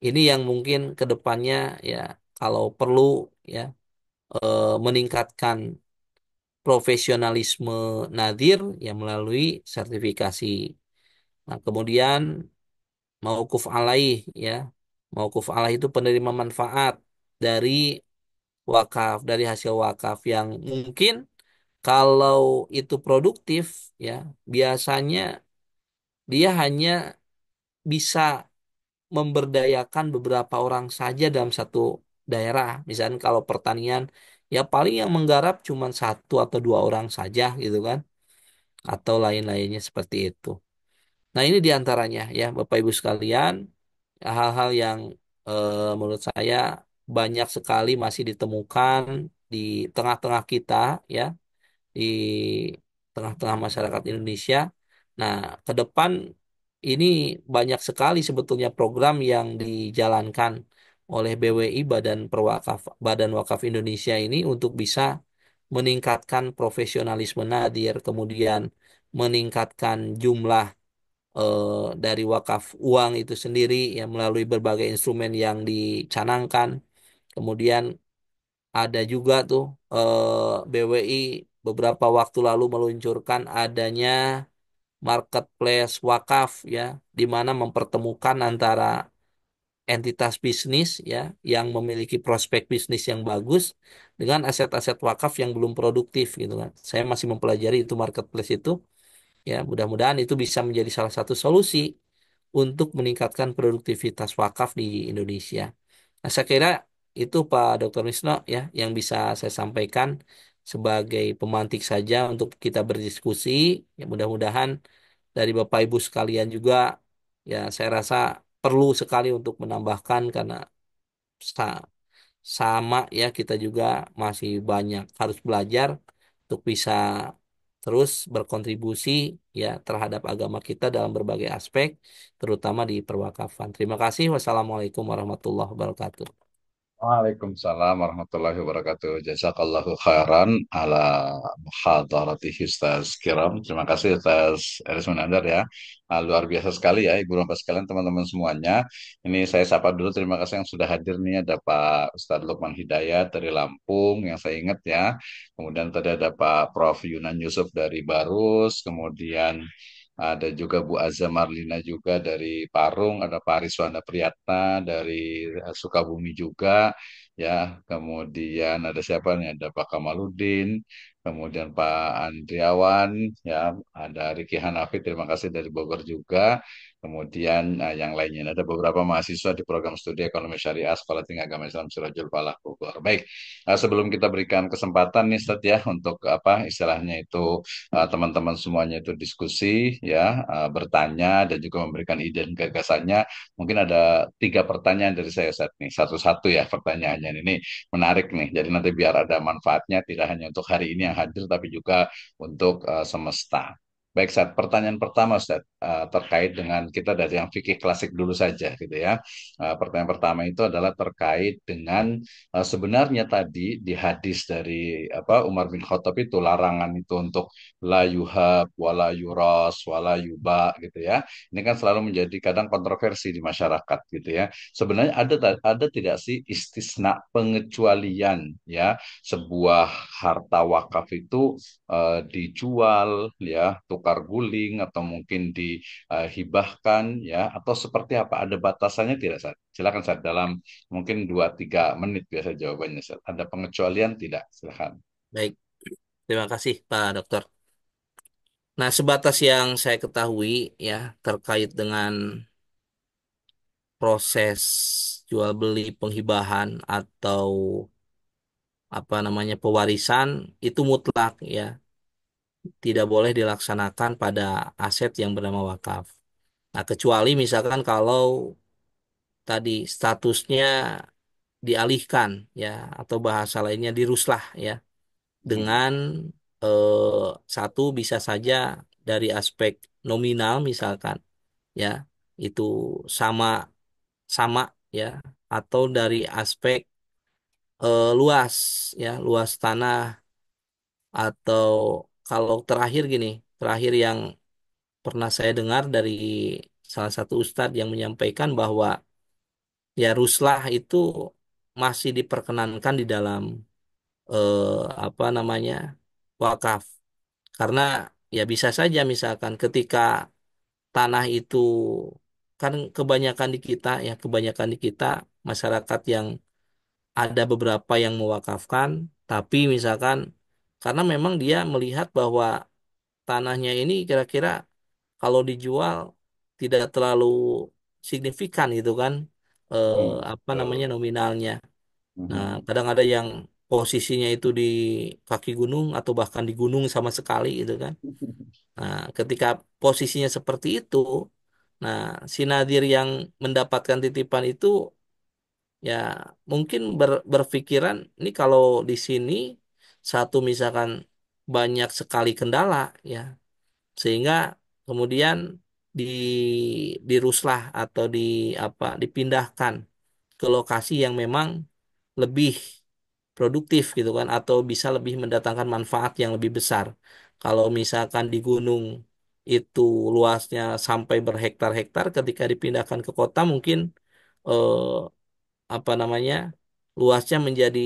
ini yang mungkin ke depannya ya kalau perlu ya meningkatkan profesionalisme nadir ya melalui sertifikasi. Nah, kemudian mauquf alaih ya. Mauquf alaih itu penerima manfaat dari wakaf, dari hasil wakaf yang mungkin kalau itu produktif ya, biasanya dia hanya bisa memberdayakan beberapa orang saja dalam satu daerah. Misalnya kalau pertanian, ya paling yang menggarap cuma satu atau dua orang saja gitu kan, atau lain-lainnya seperti itu. Nah ini diantaranya ya Bapak Ibu sekalian, hal-hal yang menurut saya banyak sekali masih ditemukan di tengah-tengah kita ya, di tengah-tengah masyarakat Indonesia. Nah, ke depan ini banyak sekali sebetulnya program yang dijalankan oleh BWI Badan Wakaf Indonesia ini untuk bisa meningkatkan profesionalisme nadir, kemudian meningkatkan jumlah dari wakaf uang itu sendiri ya melalui berbagai instrumen yang dicanangkan. Kemudian ada juga tuh BWI beberapa waktu lalu meluncurkan adanya marketplace wakaf ya, di mana mempertemukan antara entitas bisnis ya yang memiliki prospek bisnis yang bagus dengan aset-aset wakaf yang belum produktif gitu kan. Saya masih mempelajari itu marketplace itu ya, mudah-mudahan itu bisa menjadi salah satu solusi untuk meningkatkan produktivitas wakaf di Indonesia. Nah, saya kira itu Pak Dr. Wisno ya yang bisa saya sampaikan sebagai pemantik saja untuk kita berdiskusi. Ya, mudah-mudahan dari Bapak Ibu sekalian juga ya saya rasa perlu sekali untuk menambahkan karena sa- sama ya kita juga masih banyak harus belajar untuk bisa terus berkontribusi ya terhadap agama kita dalam berbagai aspek terutama di perwakafan. Terima kasih. Wassalamualaikum warahmatullahi wabarakatuh. Waalaikumsalam warahmatullahi wabarakatuh. Jazakallahu khairan ala muhadaratihi Ustaz Kiram. Terima kasih atas Eris Munandar ya. Luar biasa sekali ya Ibu Bapak sekalian, teman-teman semuanya. Ini saya sapa dulu, terima kasih yang sudah hadir nih. Ada Pak Ustadz Lukman Hidayat dari Lampung yang saya ingat ya. Kemudian tadi ada Pak Prof. Yunan Yusuf dari Barus. Kemudian ada juga Bu Azza Marlina juga dari Parung, ada Pak Ariswanda Priyatna dari Sukabumi juga, ya. Kemudian ada siapa nih? Ada Pak Kamaludin, kemudian Pak Andriawan, ya. Ada Riki Hanafi, terima kasih dari Bogor juga. Kemudian yang lainnya ada beberapa mahasiswa di program studi ekonomi syariah Sekolah Tinggi Agama Islam Sirajul Falah Bogor. Baik, sebelum kita berikan kesempatan nih Ustadz ya untuk apa istilahnya itu teman-teman semuanya itu diskusi ya, bertanya dan juga memberikan ide dan gagasannya. Mungkin ada tiga pertanyaan dari saya saat ini, satu-satu ya pertanyaannya ini menarik nih. Jadi nanti biar ada manfaatnya tidak hanya untuk hari ini yang hadir tapi juga untuk semesta. Baik, Ustaz. Pertanyaan pertama, Ustaz, terkait dengan kita dari yang fikih klasik dulu saja, gitu ya. Pertanyaan pertama itu adalah terkait dengan sebenarnya tadi di hadis dari apa Umar bin Khattab itu larangan itu untuk la yuhab, wala yuras, wala yuba gitu ya. Ini kan selalu menjadi kadang kontroversi di masyarakat gitu ya. Sebenarnya ada tidak sih istisna pengecualian ya sebuah harta wakaf itu dijual ya, tukar guling atau mungkin dihibahkan ya atau seperti apa? Ada batasannya tidak, Sat? Silakan Sat, dalam mungkin 2-3 menit biasa jawabannya, Sat. Ada pengecualian tidak? Silakan. Baik, terima kasih Pak Dokter. Nah, sebatas yang saya ketahui ya terkait dengan proses jual beli penghibahan atau apa namanya pewarisan itu mutlak ya, tidak boleh dilaksanakan pada aset yang bernama wakaf. Nah, kecuali misalkan kalau tadi statusnya dialihkan ya atau bahasa lainnya diruslah ya Hmm. dengan eh, satu bisa saja dari aspek nominal misalkan ya itu sama sama ya atau dari aspek luas ya luas tanah atau kalau terakhir gini terakhir yang pernah saya dengar dari salah satu ustadz yang menyampaikan bahwa ya ruslah itu masih diperkenankan di dalam eh, apa namanya wakaf karena ya bisa saja misalkan ketika tanah itu kan kebanyakan di kita ya kebanyakan di kita masyarakat yang ada beberapa yang mewakafkan, tapi misalkan karena memang dia melihat bahwa tanahnya ini kira-kira kalau dijual tidak terlalu signifikan gitu kan, apa namanya, Betul. nominalnya. Nah, Mhm. kadang ada yang posisinya itu di kaki gunung atau bahkan di gunung sama sekali gitu kan. Nah, ketika posisinya seperti itu, nah si Nadir yang mendapatkan titipan itu ya mungkin berpikiran ini kalau di sini satu misalkan banyak sekali kendala ya, sehingga kemudian di diruslah atau di apa dipindahkan ke lokasi yang memang lebih produktif gitu kan, atau bisa lebih mendatangkan manfaat yang lebih besar. Kalau misalkan di gunung itu luasnya sampai berhektar-hektar, ketika dipindahkan ke kota mungkin eh, apa namanya, luasnya menjadi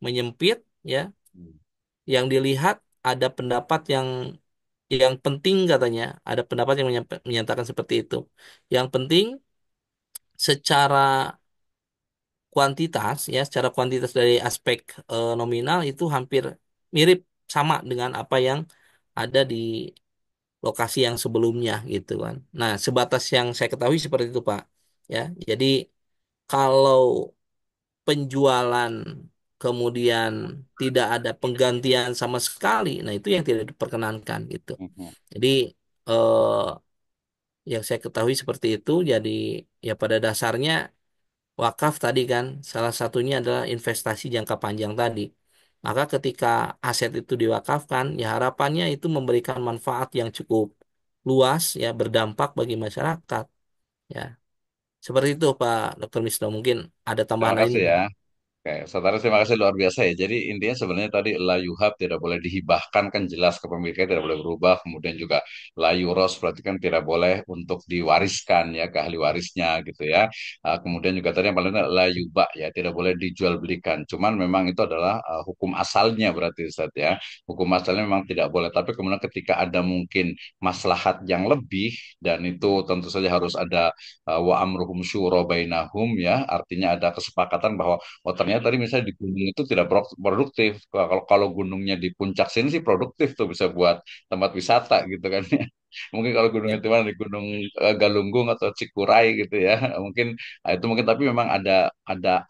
menyempit ya. Yang dilihat ada pendapat yang penting katanya, ada pendapat yang menyatakan seperti itu. Yang penting secara kuantitas ya, secara kuantitas dari aspek nominal itu hampir mirip sama dengan apa yang ada di lokasi yang sebelumnya gitu kan. Nah, sebatas yang saya ketahui seperti itu, Pak. Ya, jadi kalau penjualan kemudian tidak ada penggantian sama sekali, nah itu yang tidak diperkenankan gitu. Mhm. Jadi eh, yang saya ketahui seperti itu. Jadi ya pada dasarnya wakaf tadi kan salah satunya adalah investasi jangka panjang tadi. Maka ketika aset itu diwakafkan, ya harapannya itu memberikan manfaat yang cukup luas ya, berdampak bagi masyarakat ya. Seperti itu Pak Dr. Misno. Mungkin ada Terima tambahan lain kasih nggak? ya. Oke, saudara terima kasih luar biasa ya. Jadi intinya sebenarnya tadi la yuhab tidak boleh dihibahkan kan jelas kepemilikannya tidak boleh berubah. Kemudian juga la yuros berarti kan tidak boleh untuk diwariskan ya ke ahli warisnya gitu ya. Kemudian juga tadi yang paling penting la yubah ya tidak boleh dijual belikan. Cuman memang itu adalah hukum asalnya berarti Ustaz ya. Hukum asalnya memang tidak boleh. Tapi kemudian ketika ada mungkin maslahat yang lebih dan itu tentu saja harus ada wa amruhum syuro bainahum ya. Artinya ada kesepakatan bahwa oh ternyata tadi misalnya di gunung itu tidak produktif. Kalau gunungnya di puncak sini sih produktif tuh bisa buat tempat wisata gitu kan. Mungkin kalau gunung Ya, itu mana di Gunung Galunggung atau Cikuray gitu ya. Mungkin itu mungkin tapi memang ada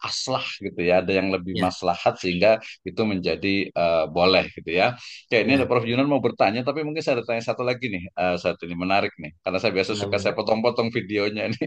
aslah gitu ya, ada yang lebih ya, maslahat sehingga itu menjadi boleh gitu ya. Oke, ini ada ya. Prof Yunan mau bertanya tapi mungkin saya ada tanya satu lagi nih. Satu ini menarik nih karena saya biasa Boleh, suka saya boleh. potong-potong videonya nih.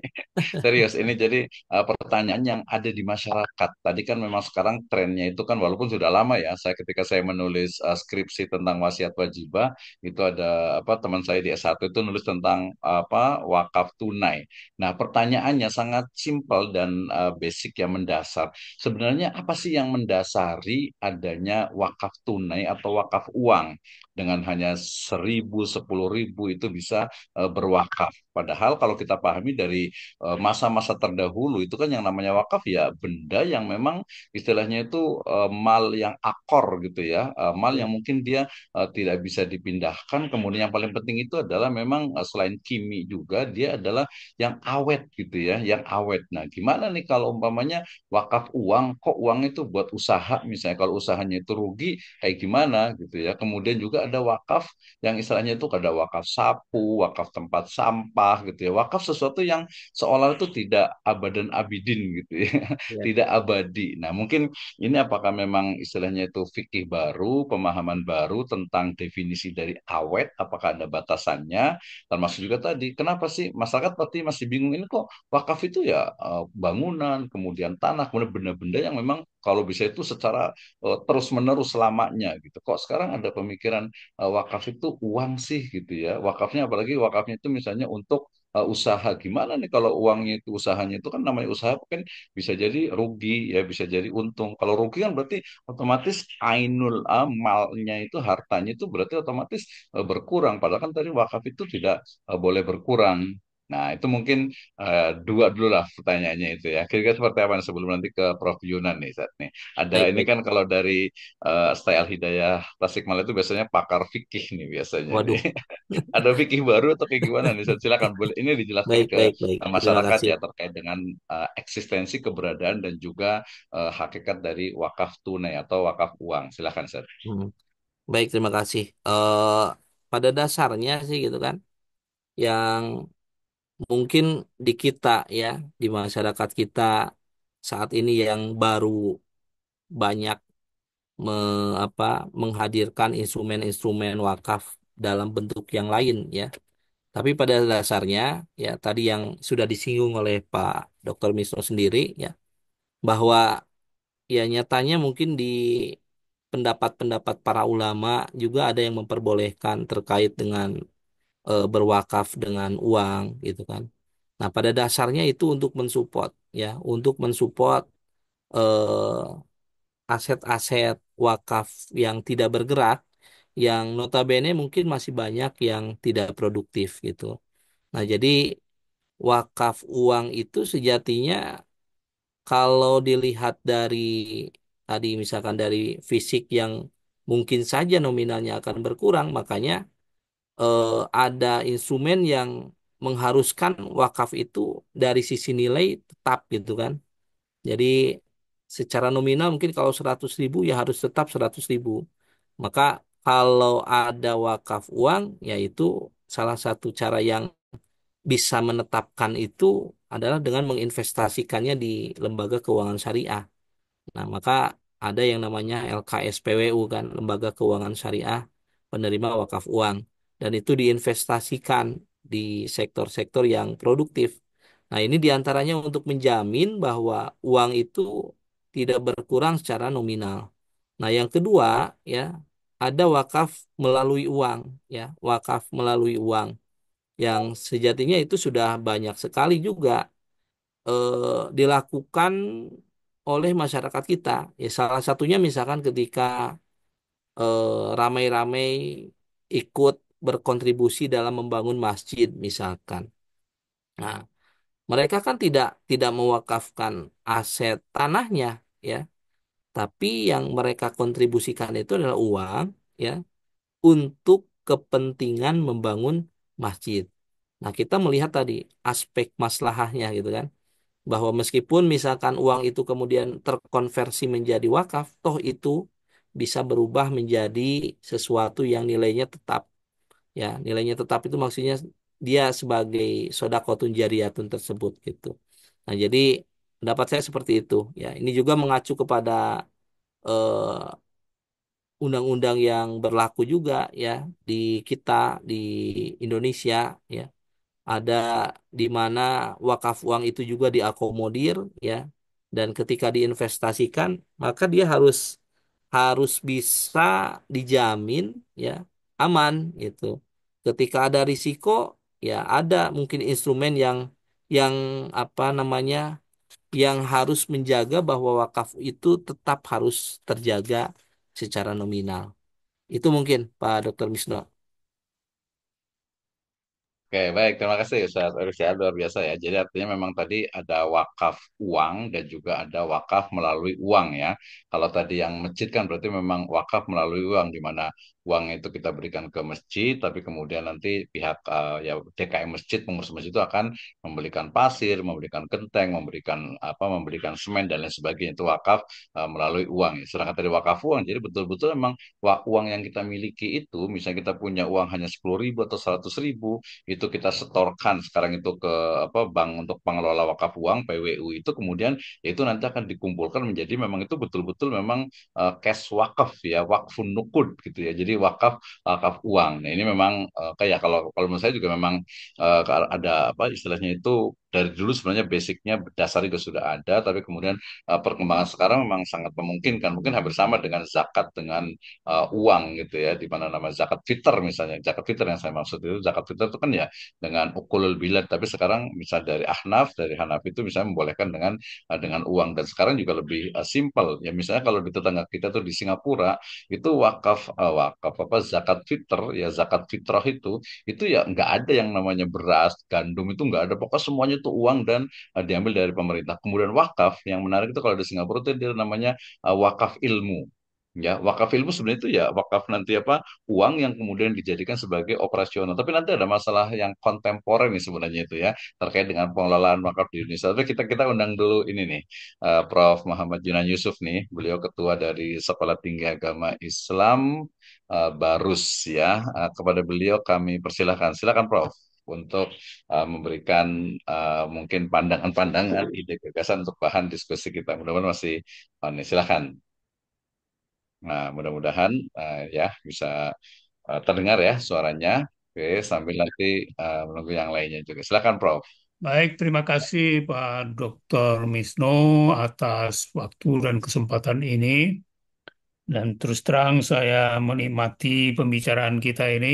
Serius, ini jadi pertanyaan yang ada di masyarakat. Tadi kan memang sekarang trennya itu kan walaupun sudah lama ya, saya ketika saya menulis skripsi tentang wasiat wajibah, itu ada apa teman saya di S1 itu nulis tentang apa wakaf tunai. Nah, pertanyaannya sangat simpel dan basic yang mendasar. Sebenarnya apa sih yang mendasari adanya wakaf tunai atau wakaf uang dengan hanya 1.000, 10.000 itu bisa berwakaf. Padahal kalau kita pahami dari masa-masa terdahulu itu kan yang namanya wakaf ya benda yang memang istilahnya itu mal yang akor gitu ya, mal Ya, yang mungkin dia tidak bisa dipindahkan. Kemudian yang paling penting itu adalah memang selain kimi juga dia adalah yang awet gitu ya, yang awet. Nah, gimana nih kalau umpamanya wakaf uang, kok uang itu buat usaha misalnya kalau usahanya itu rugi kayak gimana gitu ya. Kemudian juga ada wakaf yang istilahnya itu ada wakaf sapu, wakaf tempat sampah gitu ya. Wakaf sesuatu yang seolah itu tidak abadan abidin gitu ya, ya. tidak abadi. Nah, mungkin ini apakah memang istilahnya itu fikih baru, pemahaman baru tentang definisi dari awet, apakah ada batasannya, termasuk juga tadi, kenapa sih masyarakat pasti masih bingung ini kok wakaf itu ya bangunan, kemudian tanah, kemudian benda-benda yang memang kalau bisa itu secara terus-menerus selamanya gitu. Kok sekarang ada pemikiran wakaf itu uang sih gitu ya. Wakafnya apalagi wakafnya itu misalnya untuk usaha gimana nih kalau uangnya itu usahanya itu kan namanya usaha kan bisa jadi rugi ya bisa jadi untung kalau rugi kan berarti otomatis ainul amalnya itu hartanya itu berarti otomatis berkurang padahal kan tadi wakaf itu tidak boleh berkurang. Nah, itu mungkin dua dulu lah pertanyaannya itu ya. Kira-kira seperti apa nih sebelum nanti ke Prof Yunan nih saat nih. Ada Baik, ini baik. kan kalau dari Style Hidayah Tasikmalaya itu biasanya pakar fikih nih biasanya nih. Waduh. Ada fikih baru atau kayak gimana nih? Silakan boleh ini dijelaskan Baik, ke baik, baik. Terima masyarakat kasih. ya terkait dengan eksistensi keberadaan dan juga hakikat dari wakaf tunai atau wakaf uang. Silakan, Sir. Hmm. Baik, terima kasih. Pada dasarnya sih gitu kan, yang mungkin di kita ya, di masyarakat kita saat ini yang baru banyak apa menghadirkan instrumen-instrumen wakaf dalam bentuk yang lain ya. Tapi pada dasarnya ya tadi yang sudah disinggung oleh Pak Dr. Misno sendiri ya bahwa ya nyatanya mungkin di pendapat-pendapat para ulama juga ada yang memperbolehkan terkait dengan berwakaf dengan uang gitu kan. Nah, pada dasarnya itu untuk mensupport ya, untuk mensupport eh, aset-aset wakaf yang tidak bergerak yang notabene mungkin masih banyak yang tidak produktif gitu. Nah, jadi wakaf uang itu sejatinya kalau dilihat dari tadi misalkan dari fisik yang mungkin saja nominalnya akan berkurang, makanya ada instrumen yang mengharuskan wakaf itu dari sisi nilai tetap gitu kan. Jadi secara nominal mungkin kalau 100.000 ya harus tetap 100.000. Maka kalau ada wakaf uang, yaitu salah satu cara yang bisa menetapkan itu adalah dengan menginvestasikannya di lembaga keuangan syariah. Nah, maka ada yang namanya LKSPWU kan, Lembaga Keuangan Syariah Penerima Wakaf Uang. Dan itu diinvestasikan di sektor-sektor yang produktif. Nah, ini diantaranya untuk menjamin bahwa uang itu tidak berkurang secara nominal. Nah, yang kedua, ya, ada wakaf melalui uang, ya, wakaf melalui uang yang sejatinya itu sudah banyak sekali juga dilakukan oleh masyarakat kita. Ya, salah satunya misalkan ketika ramai-ramai ikut berkontribusi dalam membangun masjid misalkan. Nah, mereka kan tidak tidak mewakafkan aset tanahnya ya, tapi yang mereka kontribusikan itu adalah uang ya untuk kepentingan membangun masjid. Nah, kita melihat tadi aspek maslahahnya gitu kan bahwa meskipun misalkan uang itu kemudian terkonversi menjadi wakaf, toh itu bisa berubah menjadi sesuatu yang nilainya tetap. Ya, nilainya tetap itu maksudnya dia sebagai sodakotun jariyatun tersebut gitu. Nah, jadi pendapat saya seperti itu. Ya, ini juga mengacu kepada eh, undang-undang yang berlaku juga ya di kita di Indonesia ya ada di mana wakaf uang itu juga diakomodir ya dan ketika diinvestasikan maka dia harus harus bisa dijamin ya aman gitu ketika ada risiko ya ada mungkin instrumen yang apa namanya yang harus menjaga bahwa wakaf itu tetap harus terjaga secara nominal itu mungkin Pak Dr. Misno. Oke, baik. Terima kasih Ustaz Rusia, luar biasa ya. Jadi artinya memang tadi ada wakaf uang dan juga ada wakaf melalui uang ya. Kalau tadi yang masjid kan berarti memang wakaf melalui uang, di mana uang itu kita berikan ke masjid, tapi kemudian nanti pihak ya DKM masjid, pengurus masjid itu akan memberikan pasir, memberikan genteng, memberikan apa, memberikan semen dan lain sebagainya. Itu wakaf melalui uang ya. Sedangkan tadi wakaf uang, jadi betul-betul memang uang yang kita miliki itu, misalnya kita punya uang hanya 10.000 atau 100.000 itu kita setorkan sekarang itu ke apa bank untuk pengelola wakaf uang PWU itu kemudian itu nanti akan dikumpulkan menjadi memang itu betul-betul memang cash wakaf ya wakfun nukud gitu ya jadi wakaf uang. Nah ini memang kayak kalau kalau menurut saya juga memang ada apa istilahnya itu dari dulu sebenarnya basicnya dasar juga sudah ada, tapi kemudian perkembangan sekarang memang sangat memungkinkan, mungkin hampir sama dengan zakat dengan uang gitu ya, di mana nama zakat fitr misalnya, zakat fitr yang saya maksud itu zakat fitr itu kan ya dengan ukulul bilad, tapi sekarang misal dari Ahnaf, dari Hanafi itu misalnya membolehkan dengan uang, dan sekarang juga lebih simpel ya, misalnya kalau di tetangga kita tuh di Singapura itu wakaf apa zakat fitr ya, zakat fitrah itu ya nggak ada yang namanya beras, gandum itu nggak ada. Pokoknya semuanya itu uang dan diambil dari pemerintah. Kemudian wakaf, yang menarik itu kalau di Singapura itu dia namanya wakaf ilmu. Ya, wakaf ilmu sebenarnya itu ya wakaf nanti apa uang yang kemudian dijadikan sebagai operasional. Tapi nanti ada masalah yang kontemporer nih sebenarnya itu ya terkait dengan pengelolaan wakaf di Indonesia. Tapi kita undang dulu ini nih Prof. Muhammad Junan Yusuf nih. Beliau ketua dari Sekolah Tinggi Agama Islam Barus ya. Kepada beliau kami persilahkan. Silakan Prof untuk memberikan mungkin pandangan-pandangan, ide gagasan untuk bahan diskusi kita. Mudah-mudahan masih nih, silakan. Nah, mudah-mudahan ya bisa terdengar ya suaranya. Oke, sambil nanti menunggu yang lainnya juga. Silakan Prof. Baik, terima kasih Pak Dr. Misno atas waktu dan kesempatan ini. Dan terus terang saya menikmati pembicaraan kita ini.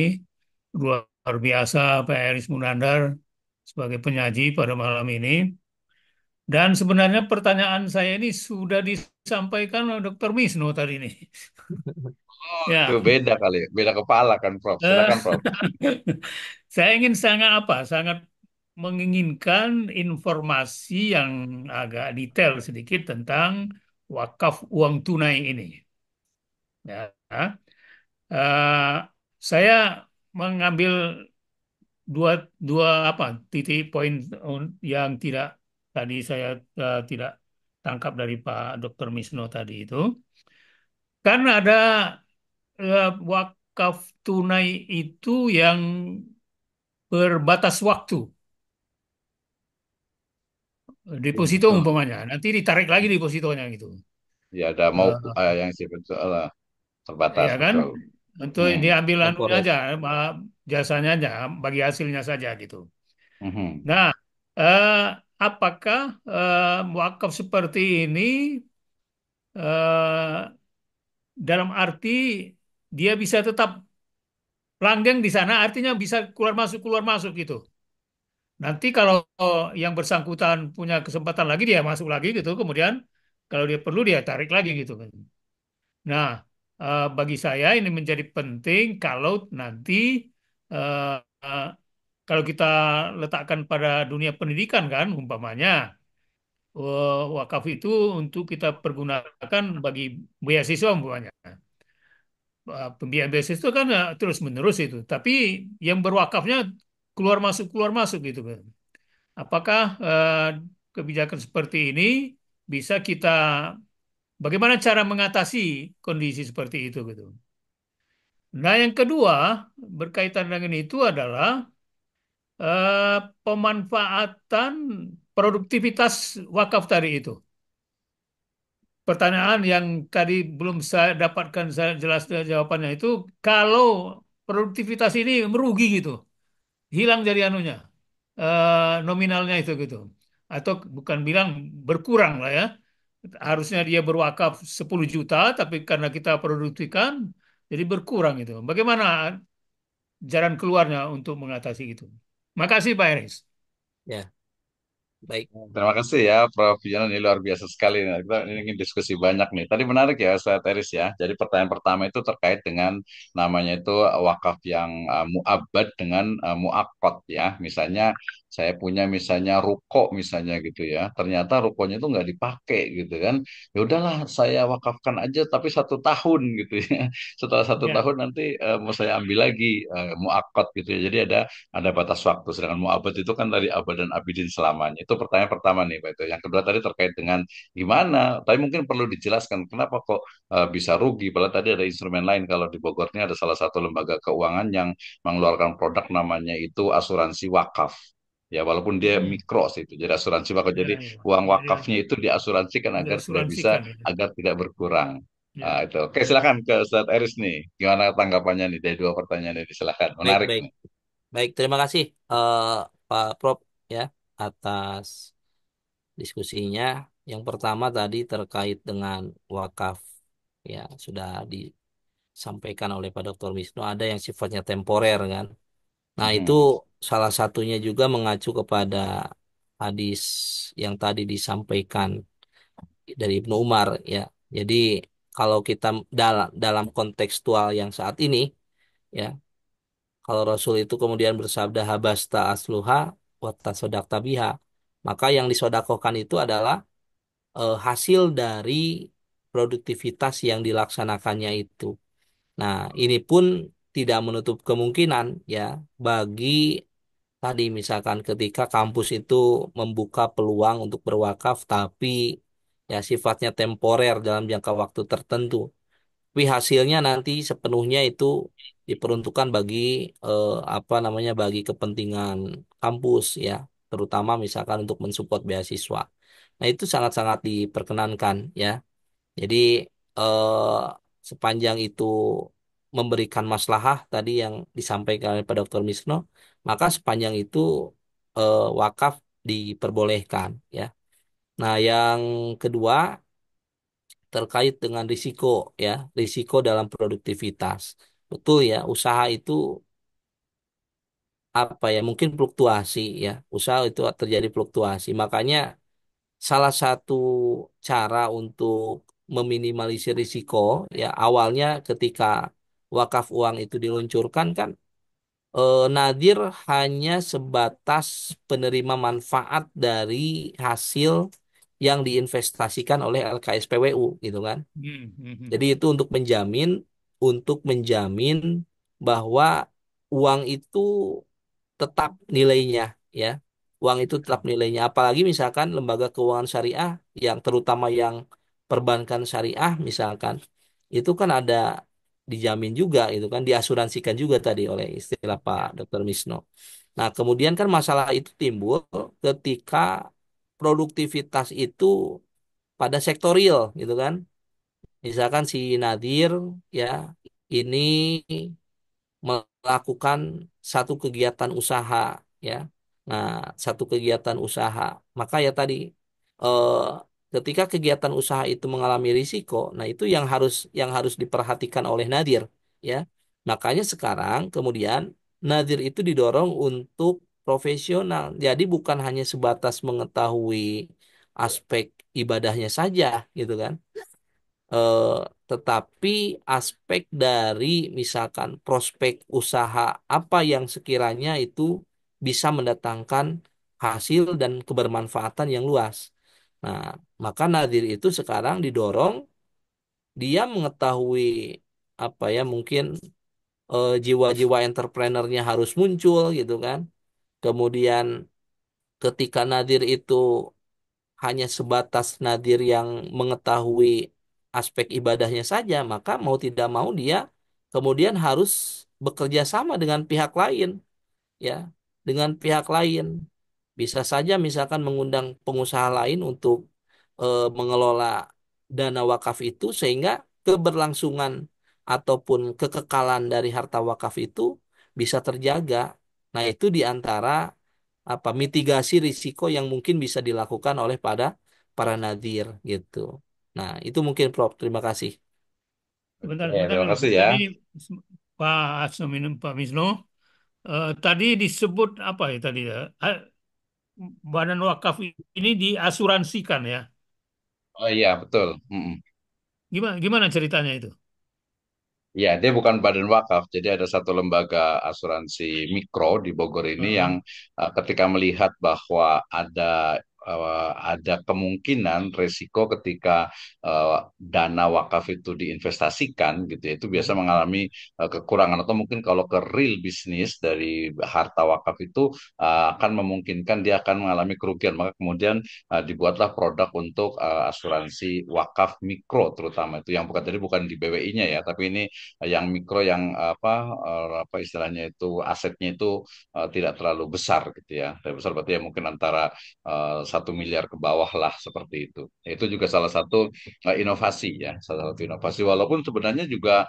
Luar biasa Pak Eris Munandar sebagai penyaji pada malam ini. Dan sebenarnya pertanyaan saya ini sudah disampaikan oleh Dr. Misno tadi ini. Oh, itu Ya, beda kali, beda kepala kan Prof. eh, Silakan Prof. saya ingin sangat apa? Sangat menginginkan informasi yang agak detail sedikit tentang wakaf uang tunai ini. Ya, Eh, saya mengambil dua dua apa titik poin yang tidak tadi saya tidak tangkap dari Pak Dr. Misno tadi itu. Karena ada wakaf tunai itu yang berbatas waktu. Deposito Betul. umpamanya, nanti ditarik lagi depositonya gitu. Ya ada mau Eh, yang sih betul terbatas ya kan? betul. Untuk Hmm. diambil anunya Temporer. aja, jasanya aja, bagi hasilnya saja gitu. Mhm. Nah, eh, apakah wakaf seperti ini eh, dalam arti dia bisa tetap langgeng di sana, artinya bisa keluar masuk gitu. Nanti kalau yang bersangkutan punya kesempatan lagi dia masuk lagi gitu, kemudian kalau dia perlu dia tarik lagi gitu kan. Nah, bagi saya ini menjadi penting kalau nanti eh, eh, kalau kita letakkan pada dunia pendidikan kan, umpamanya wakaf itu untuk kita pergunakan bagi beasiswa umpamanya. Pembiayaan beasiswa itu kan terus menerus itu, tapi yang berwakafnya keluar masuk gitu kan. Apakah kebijakan seperti ini bisa kita bagaimana cara mengatasi kondisi seperti itu gitu. Nah, yang kedua berkaitan dengan itu adalah pemanfaatan produktivitas wakaf tadi itu. Pertanyaan yang tadi belum saya dapatkan saya jelas jawabannya itu kalau produktivitas ini merugi gitu, hilang dari anunya nominalnya itu gitu. Atau bukan bilang berkurang lah ya. Harusnya dia berwakaf 10 juta tapi karena kita produktifkan jadi berkurang itu. Bagaimana jalan keluarnya untuk mengatasi itu? Makasih Pak Eris. Ya, baik. Terima kasih ya Prof. Yonan, ini luar biasa sekali. Nah, kita ini ingin diskusi banyak nih. Tadi menarik ya Ustaz Teris ya. Jadi pertanyaan pertama itu terkait dengan namanya itu wakaf yang mu'abbad dengan mu'akkad ya. Misalnya saya punya misalnya ruko misalnya gitu ya. Ternyata rukonya itu nggak dipakai gitu kan. Ya udahlah saya wakafkan aja tapi 1 tahun gitu ya. Setelah satu Ya, tahun nanti mau saya ambil lagi mu'akkad gitu ya. Jadi ada batas waktu. Sedangkan mu'abad itu kan dari abad dan abidin selamanya. Itu pertanyaan pertama nih, Pak. Itu. Yang kedua tadi terkait dengan gimana. Tapi mungkin perlu dijelaskan kenapa kok bisa rugi. Padahal tadi ada instrumen lain. Kalau di Bogor ini ada salah satu lembaga keuangan yang mengeluarkan produk namanya itu asuransi wakaf. Ya, walaupun dia hmm, mikro sih itu, jadi asuransi wakaf. ya, Jadi ya, uang ya, ya, wakafnya itu diasuransikan agar tidak bisa, diasuransikan itu. agar tidak berkurang. Ya. Itu. Oke, silakan ke Ustadz Eris nih. Gimana tanggapannya nih dari dua pertanyaan ini? Silakan. Baik, Menarik baik. nih. Baik, terima kasih Pak Prof ya. atas diskusinya. Yang pertama tadi terkait dengan wakaf, ya sudah disampaikan oleh Pak Dr. Wisnu, ada yang sifatnya temporer kan. Nah, itu Mm-mm. salah satunya juga mengacu kepada hadis yang tadi disampaikan dari Ibnu Umar ya. Jadi kalau kita dalam kontekstual yang saat ini ya, kalau Rasul itu kemudian bersabda habasta asluha wa tasodakta biha, maka yang disodakohkan itu adalah hasil dari produktivitas yang dilaksanakannya itu. Nah, ini pun tidak menutup kemungkinan ya bagi tadi misalkan ketika kampus itu membuka peluang untuk berwakaf tapi ya sifatnya temporer dalam jangka waktu tertentu. Tapi hasilnya nanti sepenuhnya itu diperuntukkan bagi apa namanya bagi kepentingan kampus ya, terutama misalkan untuk mensupport beasiswa. Nah, itu sangat-sangat diperkenankan ya. Jadi eh, sepanjang itu memberikan maslahah tadi yang disampaikan oleh Pak Dr. Misno, maka sepanjang itu wakaf diperbolehkan ya. Nah, yang kedua terkait dengan risiko ya, risiko dalam produktivitas. Betul ya, usaha itu apa ya, mungkin fluktuasi ya. Usaha itu terjadi fluktuasi. Makanya salah satu cara untuk meminimalisir risiko ya awalnya ketika wakaf uang itu diluncurkan kan nadir hanya sebatas penerima manfaat dari hasil yang diinvestasikan oleh LKSPWU gitu kan. Hmm, hmm, hmm. Jadi itu untuk menjamin bahwa uang itu tetap nilainya ya. Uang itu tetap nilainya. Apalagi misalkan lembaga keuangan syariah yang terutama yang perbankan syariah misalkan itu kan ada dijamin juga itu kan diasuransikan juga tadi oleh istilah Pak Dr. Misno. Nah, kemudian kan masalah itu timbul ketika produktivitas itu pada sektor real gitu kan. Misalkan si Nadir ya ini melakukan satu kegiatan usaha ya. Nah, satu kegiatan usaha. Maka ya tadi eh, ketika kegiatan usaha itu mengalami risiko, nah itu yang harus diperhatikan oleh Nadir ya. Makanya sekarang kemudian Nadir itu didorong untuk profesional. Jadi bukan hanya sebatas mengetahui aspek ibadahnya saja gitu kan, eh, tetapi aspek dari misalkan prospek usaha apa yang sekiranya itu bisa mendatangkan hasil dan kebermanfaatan yang luas. Nah, maka Nadir itu sekarang didorong dia mengetahui apa ya mungkin jiwa-jiwa entrepreneurnya harus muncul gitu kan. Kemudian ketika Nadir itu hanya sebatas nadir yang mengetahui aspek ibadahnya saja, maka mau tidak mau dia kemudian harus bekerja sama dengan pihak lain, ya, dengan pihak lain. Bisa saja misalkan mengundang pengusaha lain untuk mengelola dana wakaf itu sehingga keberlangsungan ataupun kekekalan dari harta wakaf itu bisa terjaga. Nah, itu di antara apa mitigasi risiko yang mungkin bisa dilakukan oleh para nadir gitu. Nah, itu mungkin Prof. Terima kasih. Sebentar, Oke, sebentar terima dulu. kasih ya. Ini Pak Pak Misno, tadi disebut apa ya tadi ya? Badan wakaf ini diasuransikan ya. Oh iya, betul. Mm-mm. Gimana gimana ceritanya itu? Ya, dia bukan badan wakaf, jadi ada satu lembaga asuransi mikro di Bogor ini yang Heeh. ketika melihat bahwa ada kemungkinan resiko ketika dana wakaf itu diinvestasikan gitu ya, itu biasa Hmm. mengalami kekurangan atau mungkin kalau ke real bisnis dari harta wakaf itu akan memungkinkan dia akan mengalami kerugian, maka kemudian dibuatlah produk untuk asuransi wakaf mikro terutama itu yang bukan tadi bukan di BWI-nya ya, tapi ini yang mikro yang apa istilahnya itu asetnya itu tidak terlalu besar gitu ya. Tidak besar berarti ya mungkin antara 1 miliar ke bawah lah seperti itu. Itu juga salah satu inovasi ya, salah satu inovasi. Walaupun sebenarnya juga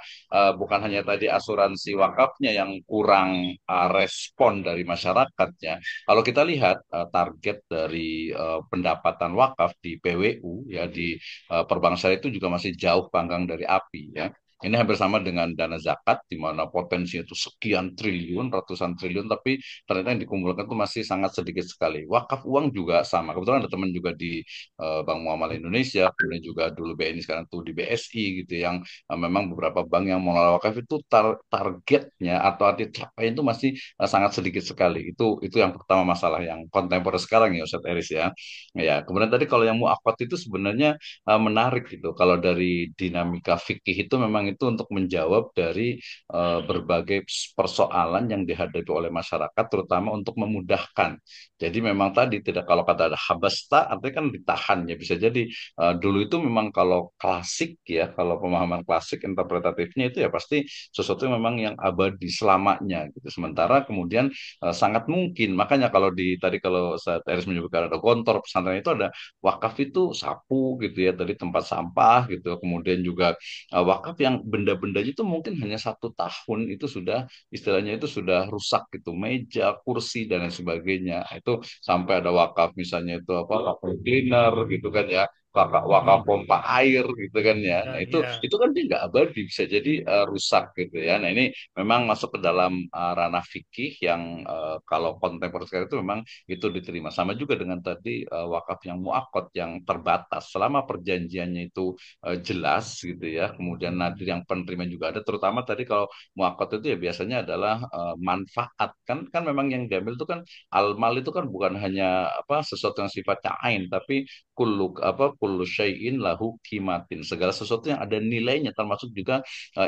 bukan hanya tadi asuransi wakafnya yang kurang respon dari masyarakatnya. Kalau kita lihat target dari pendapatan wakaf di PWU ya di perbankan itu juga masih jauh panggang dari api ya. Ini hampir sama dengan dana zakat, di mana potensinya itu sekian triliun, ratusan triliun, tapi ternyata yang dikumpulkan itu masih sangat sedikit sekali. Wakaf uang juga sama. Kebetulan ada teman juga di Bank Muamalah Indonesia, kemudian juga dulu BNI, sekarang tuh di BSI gitu, yang memang beberapa bank yang mengelola wakaf itu targetnya atau arti capaian itu masih sangat sedikit sekali. Itu yang pertama masalah yang kontemporer sekarang ya Ustadz Eris ya. Ya, kemudian tadi kalau yang muakat itu sebenarnya menarik gitu. Kalau dari dinamika fikih itu memang itu untuk menjawab dari berbagai persoalan yang dihadapi oleh masyarakat, terutama untuk memudahkan. Jadi memang tadi tidak, kalau kata ada habasta artinya kan ditahan ya, bisa jadi dulu itu memang kalau klasik ya, kalau pemahaman klasik interpretatifnya itu ya pasti sesuatu yang memang yang abadi selamanya gitu. Sementara kemudian sangat mungkin, makanya kalau di tadi kalau saat Eris menyebutkan ada gontor pesantren itu ada wakaf itu sapu gitu ya, dari tempat sampah gitu. Kemudian juga wakaf yang benda-bendanya itu mungkin hanya 1 tahun itu sudah istilahnya itu sudah rusak gitu, meja, kursi dan lain sebagainya. Itu sampai ada wakaf misalnya itu apa, wakaf cleaner gitu kan ya, wakaf wakaf Hmm. pompa air gitu kan ya. Nah Ya, itu ya. kan dia nggak abadi, bisa jadi rusak gitu ya. Nah ini memang masuk ke dalam ranah fikih yang kalau kontemporer sekarang itu memang itu diterima. Sama juga dengan tadi wakaf yang muakkad yang terbatas, selama perjanjiannya itu jelas gitu ya. Kemudian nadir yang penerima juga ada, terutama tadi kalau muakkad itu ya biasanya adalah manfaat, kan memang yang diambil itu kan almal itu kan bukan hanya apa sesuatu yang sifatnya ain, tapi kullu syai'in lahu kimatin, segala sesuatu yang ada nilainya, termasuk juga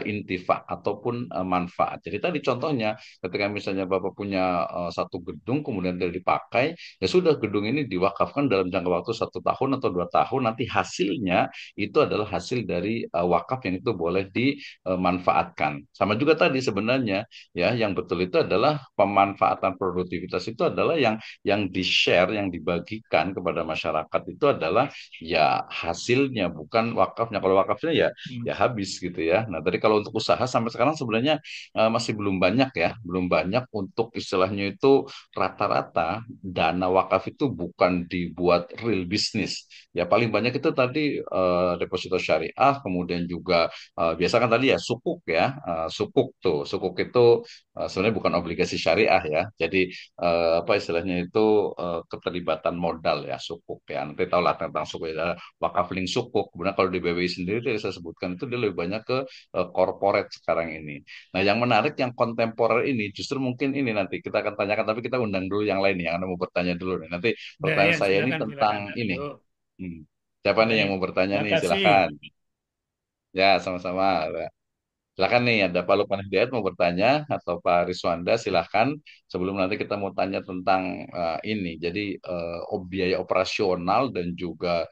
intifa ataupun manfaat. Jadi tadi contohnya ketika misalnya Bapak punya satu gedung kemudian tidak dipakai, ya sudah gedung ini diwakafkan dalam jangka waktu 1 tahun atau 2 tahun, nanti hasilnya itu adalah hasil dari wakaf yang itu boleh dimanfaatkan. Sama juga tadi sebenarnya ya, yang betul itu adalah pemanfaatan produktivitas itu adalah yang di-share, yang dibagikan kepada masyarakat itu adalah ya hasilnya, bukan wakafnya. Kalau wakafnya ya Hmm. ya habis gitu ya. Nah, tadi kalau untuk usaha sampai sekarang sebenarnya masih belum banyak ya, belum banyak untuk istilahnya itu rata-rata dana wakaf itu bukan dibuat real bisnis. Ya paling banyak itu tadi deposito syariah, kemudian juga biasa kan tadi ya sukuk ya, sukuk tuh, sukuk itu sebenarnya bukan obligasi syariah ya. Jadi apa istilahnya itu keterlibatan modal ya, sukuk ya. Nanti tahu lah tentang sukuk ya, wakaf link sukuk. Kemudian kalau di BWI sendiri yang saya sebutkan itu dia lebih banyak ke corporate sekarang ini. Nah, yang menarik yang kontemporer ini justru mungkin ini nanti kita akan tanyakan, tapi kita undang dulu yang lain yang Anda mau bertanya dulu nih. Nanti Ya, pertanyaan ya, saya ini silakan, tentang silakan. ini. Yuk, Hmm. Siapa nih yang baik. mau bertanya nih? Makasih. Silakan. Ya, sama-sama. Silakan nih, ada Pak Lukman Hidayat mau bertanya atau Pak Riswanda, silakan. Sebelum nanti kita mau tanya tentang ini. Jadi biaya operasional dan juga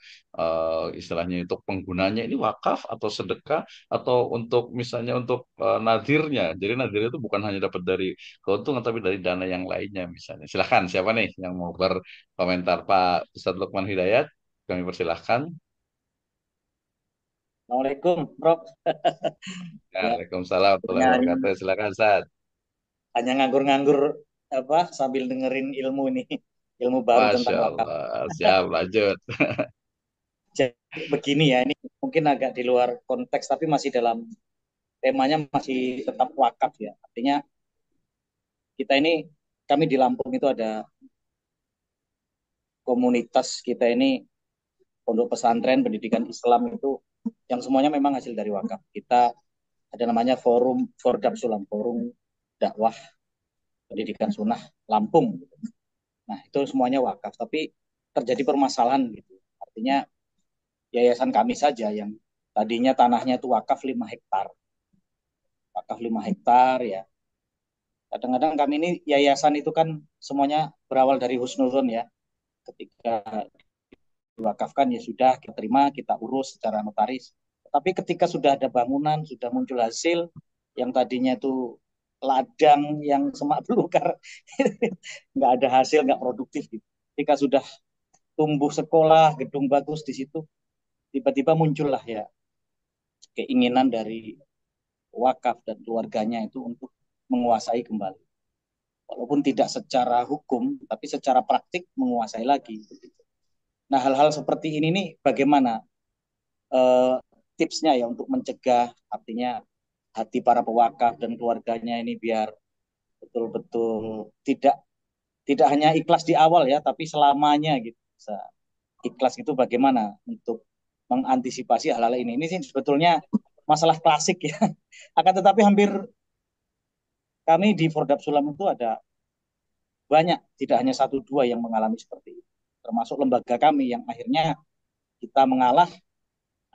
istilahnya untuk penggunanya ini wakaf atau sedekah atau untuk misalnya untuk nadirnya. Jadi nadir itu bukan hanya dapat dari keuntungan tapi dari dana yang lainnya misalnya. Silakan, siapa nih yang mau berkomentar? Pak Ustadz Lukman Hidayat, kami persilahkan. Assalamualaikum, Prof. Ya, Waalaikumsalam warahmatullahi hanya wabarakatuh. Silakan, Ustaz. hanya nganggur-nganggur apa sambil dengerin ilmu nih, ilmu baru Masya tentang wakaf. Allah. Siap, lanjut. Jadi begini ya, ini mungkin agak di luar konteks tapi masih dalam temanya, masih tetap wakaf ya. Artinya kita ini, kami di Lampung itu ada komunitas kita ini, pondok pesantren pendidikan Islam itu yang semuanya memang hasil dari wakaf. Kita ada namanya Forum Fordap Sulam, Forum Dakwah Pendidikan Sunnah Lampung. Nah, itu semuanya wakaf, tapi terjadi permasalahan gitu. Artinya yayasan kami saja yang tadinya tanahnya itu wakaf 5 hektar. Wakaf 5 hektar ya. Kadang-kadang kami ini yayasan itu kan semuanya berawal dari husnuzon ya. Ketika diwakafkan ya sudah kita terima, kita urus secara notaris. Tapi ketika sudah ada bangunan, sudah muncul hasil yang tadinya itu ladang yang semak belukar, nggak ada hasil, nggak produktif gitu. Ketika sudah tumbuh sekolah, gedung bagus di situ, tiba-tiba muncullah ya keinginan dari wakaf dan keluarganya itu untuk menguasai kembali. Walaupun tidak secara hukum, tapi secara praktik menguasai lagi. Nah, hal-hal seperti ini nih bagaimana eh, tipsnya ya untuk mencegah, artinya hati para pewakaf dan keluarganya ini biar betul-betul tidak tidak hanya ikhlas di awal ya, tapi selamanya gitu. Bisa ikhlas itu bagaimana untuk mengantisipasi hal-hal ini. Ini sih sebetulnya masalah klasik ya. Akan tetapi hampir kami di Fordab Sulam itu ada banyak, tidak hanya satu dua yang mengalami seperti itu. Termasuk lembaga kami yang akhirnya kita mengalah,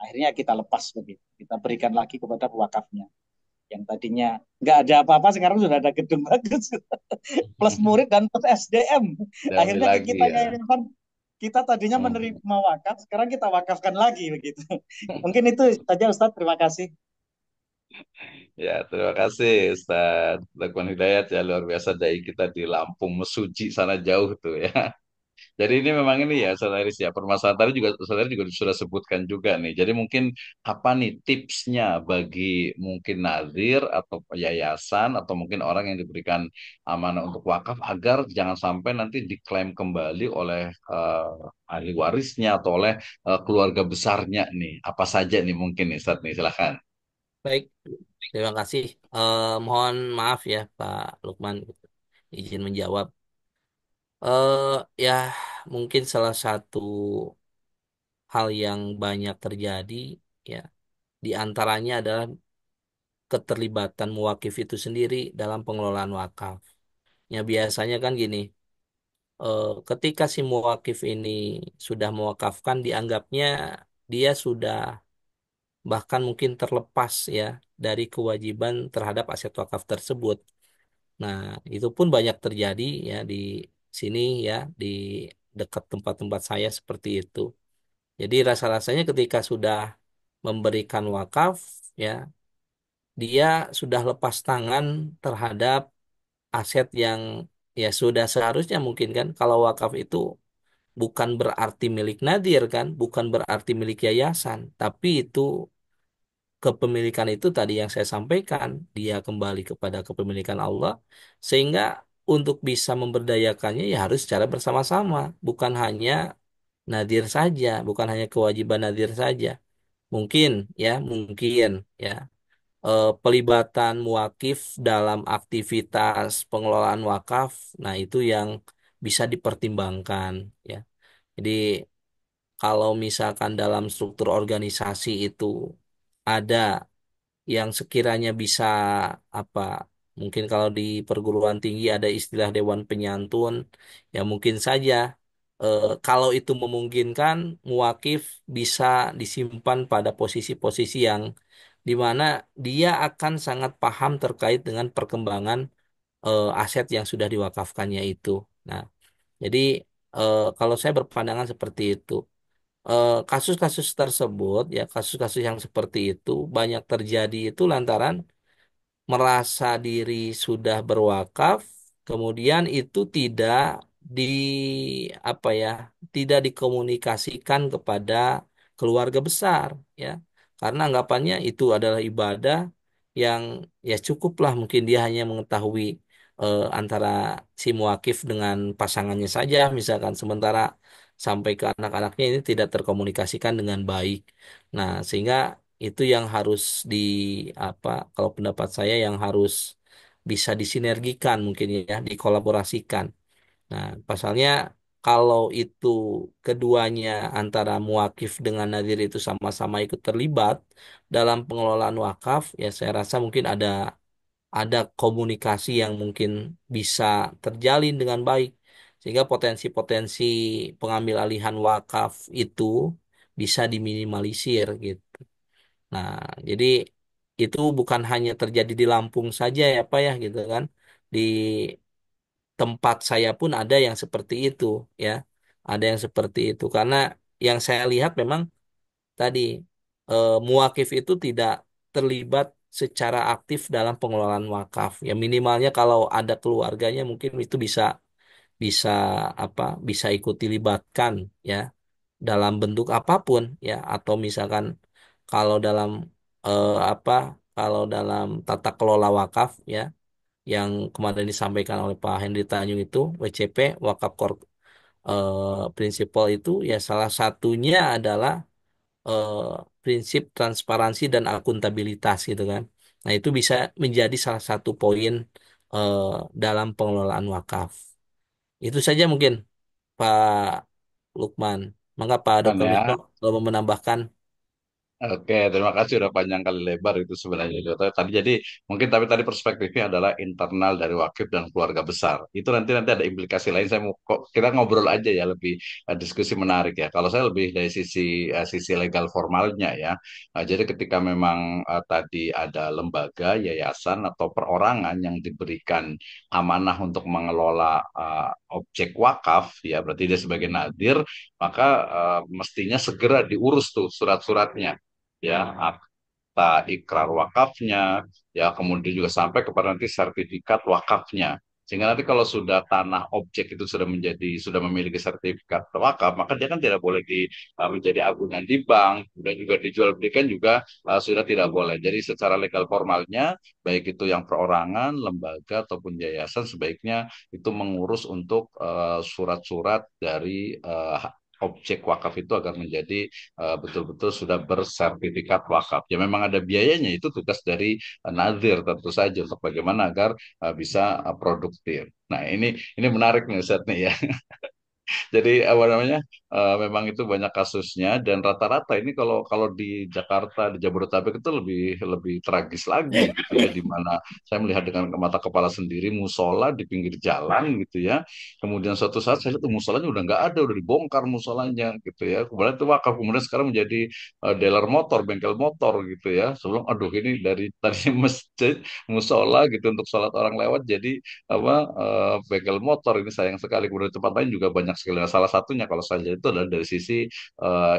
akhirnya kita lepas begitu. Kita berikan lagi kepada wakafnya. Yang tadinya nggak ada apa-apa, sekarang sudah ada gedung bagus. Plus murid dan plus SDM. Diambil Akhirnya ke lagi kita ya. kan, kita tadinya Hmm. menerima wakaf, sekarang kita wakafkan lagi begitu. Mungkin itu saja Ustadz, terima kasih. Ya, terima kasih Ustaz Lukman Hidayat ya, luar biasa dari kita di Lampung Mesuji sana jauh tuh ya. Jadi ini memang ini ya, Saudara ya, permasalahan tadi juga Saudara juga sudah sebutkan juga nih. Jadi mungkin apa nih tipsnya bagi mungkin nazir atau yayasan atau mungkin orang yang diberikan amanah untuk wakaf agar jangan sampai nanti diklaim kembali oleh ahli warisnya atau oleh keluarga besarnya nih. Apa saja nih mungkin nih Ustaz nih, silakan. Baik, terima kasih. Mohon maaf ya Pak Lukman, izin menjawab. Ya, mungkin salah satu hal yang banyak terjadi ya, di antaranya adalah keterlibatan muwakif itu sendiri dalam pengelolaan wakaf. Ya biasanya kan gini, ketika si muwakif ini sudah mewakafkan, dianggapnya dia sudah bahkan mungkin terlepas ya dari kewajiban terhadap aset wakaf tersebut. Nah, itu pun banyak terjadi ya di sini ya, di dekat tempat-tempat saya seperti itu. Jadi rasa-rasanya ketika sudah memberikan wakaf ya, dia sudah lepas tangan terhadap aset yang ya sudah seharusnya mungkin kan kalau wakaf itu bukan berarti milik nadir kan, bukan berarti milik yayasan, tapi itu kepemilikan itu tadi yang saya sampaikan, dia kembali kepada kepemilikan Allah, sehingga untuk bisa memberdayakannya ya harus secara bersama-sama, bukan hanya nadir saja, bukan hanya kewajiban nadir saja. Mungkin ya, mungkin ya, pelibatan muakif dalam aktivitas pengelolaan wakaf, nah itu yang bisa dipertimbangkan ya. Jadi kalau misalkan dalam struktur organisasi itu ada yang sekiranya bisa apa, mungkin kalau di perguruan tinggi ada istilah dewan penyantun, ya mungkin saja kalau itu memungkinkan muwakif bisa disimpan pada posisi-posisi yang di mana dia akan sangat paham terkait dengan perkembangan aset yang sudah diwakafkannya itu. Nah, jadi kalau saya berpandangan seperti itu. Kasus-kasus tersebut ya kasus-kasus yang seperti itu banyak terjadi itu lantaran merasa diri sudah berwakaf, kemudian itu tidak di apa ya, tidak dikomunikasikan kepada keluarga besar ya. Karena anggapannya itu adalah ibadah yang ya cukuplah mungkin dia hanya mengetahui antara si muakif dengan pasangannya saja misalkan sementara sampai ke anak-anaknya ini tidak terkomunikasikan dengan baik. Nah, sehingga itu yang harus di apa kalau pendapat saya yang harus bisa disinergikan mungkin ya dikolaborasikan. Nah, pasalnya kalau itu keduanya antara muakif dengan nadir itu sama-sama ikut terlibat dalam pengelolaan wakaf, ya saya rasa mungkin ada komunikasi yang mungkin bisa terjalin dengan baik sehingga potensi-potensi pengambil alihan wakaf itu bisa diminimalisir gitu. Nah, jadi itu bukan hanya terjadi di Lampung saja ya Pak ya gitu kan. Di tempat saya pun ada yang seperti itu ya. Ada yang seperti itu karena yang saya lihat memang tadi muakif itu tidak terlibat secara aktif dalam pengelolaan wakaf. Ya minimalnya kalau ada keluarganya mungkin itu bisa bisa apa bisa ikut dilibatkan ya dalam bentuk apapun ya, atau misalkan kalau dalam apa kalau dalam tata kelola wakaf ya yang kemarin disampaikan oleh Pak Hendy Tanjung itu WCP, wakaf prinsipal itu ya salah satunya adalah eh, prinsip transparansi dan akuntabilitas gitu kan. Nah, itu bisa menjadi salah satu poin eh, dalam pengelolaan wakaf. Itu saja mungkin Pak Lukman. Maka Pak Kan Dr. Misro ya. kalau mau menambahkan, Oke, terima kasih udah panjang kali lebar itu sebenarnya. Tadi jadi mungkin tapi tadi perspektifnya adalah internal dari wakif dan keluarga besar. Itu nanti ada implikasi lain. Saya mau kok kita ngobrol aja ya lebih diskusi menarik ya. Kalau saya lebih dari sisi legal formalnya ya. Jadi ketika memang tadi ada lembaga, yayasan atau perorangan yang diberikan amanah untuk mengelola objek wakaf ya, berarti dia sebagai nadir, maka mestinya segera diurus tuh surat-suratnya ya, akta ikrar wakafnya, ya kemudian juga sampai kepada nanti sertifikat wakafnya. Sehingga nanti kalau sudah tanah objek itu sudah memiliki sertifikat wakaf, maka dia kan tidak boleh menjadi agunan di bank dan juga dijual belikan juga sudah tidak boleh. Jadi secara legal formalnya baik itu yang perorangan, lembaga ataupun yayasan sebaiknya itu mengurus untuk surat-surat dari objek wakaf itu agar menjadi betul-betul sudah bersertifikat wakaf. Ya memang ada biayanya, itu tugas dari Nazir tentu saja untuk bagaimana agar bisa produktif. Nah ini menarik nih Ustadz nih ya. Jadi apa namanya, memang itu banyak kasusnya dan rata-rata ini kalau kalau di Jakarta di Jabodetabek itu lebih lebih tragis lagi gitu ya, di mana saya melihat dengan mata kepala sendiri musola di pinggir jalan gitu ya. Kemudian suatu saat saya lihat tuh musolanya udah nggak ada, udah dibongkar musolanya gitu ya. Kemudian itu wakaf, kemudian sekarang menjadi dealer motor, bengkel motor gitu ya. Sebelum aduh ini dari tadi masjid musola gitu untuk sholat orang lewat jadi apa bengkel motor, ini sayang sekali. Kemudian di tempat lain juga banyak sekali. Nah, salah satunya kalau saya lihat itu adalah dari sisi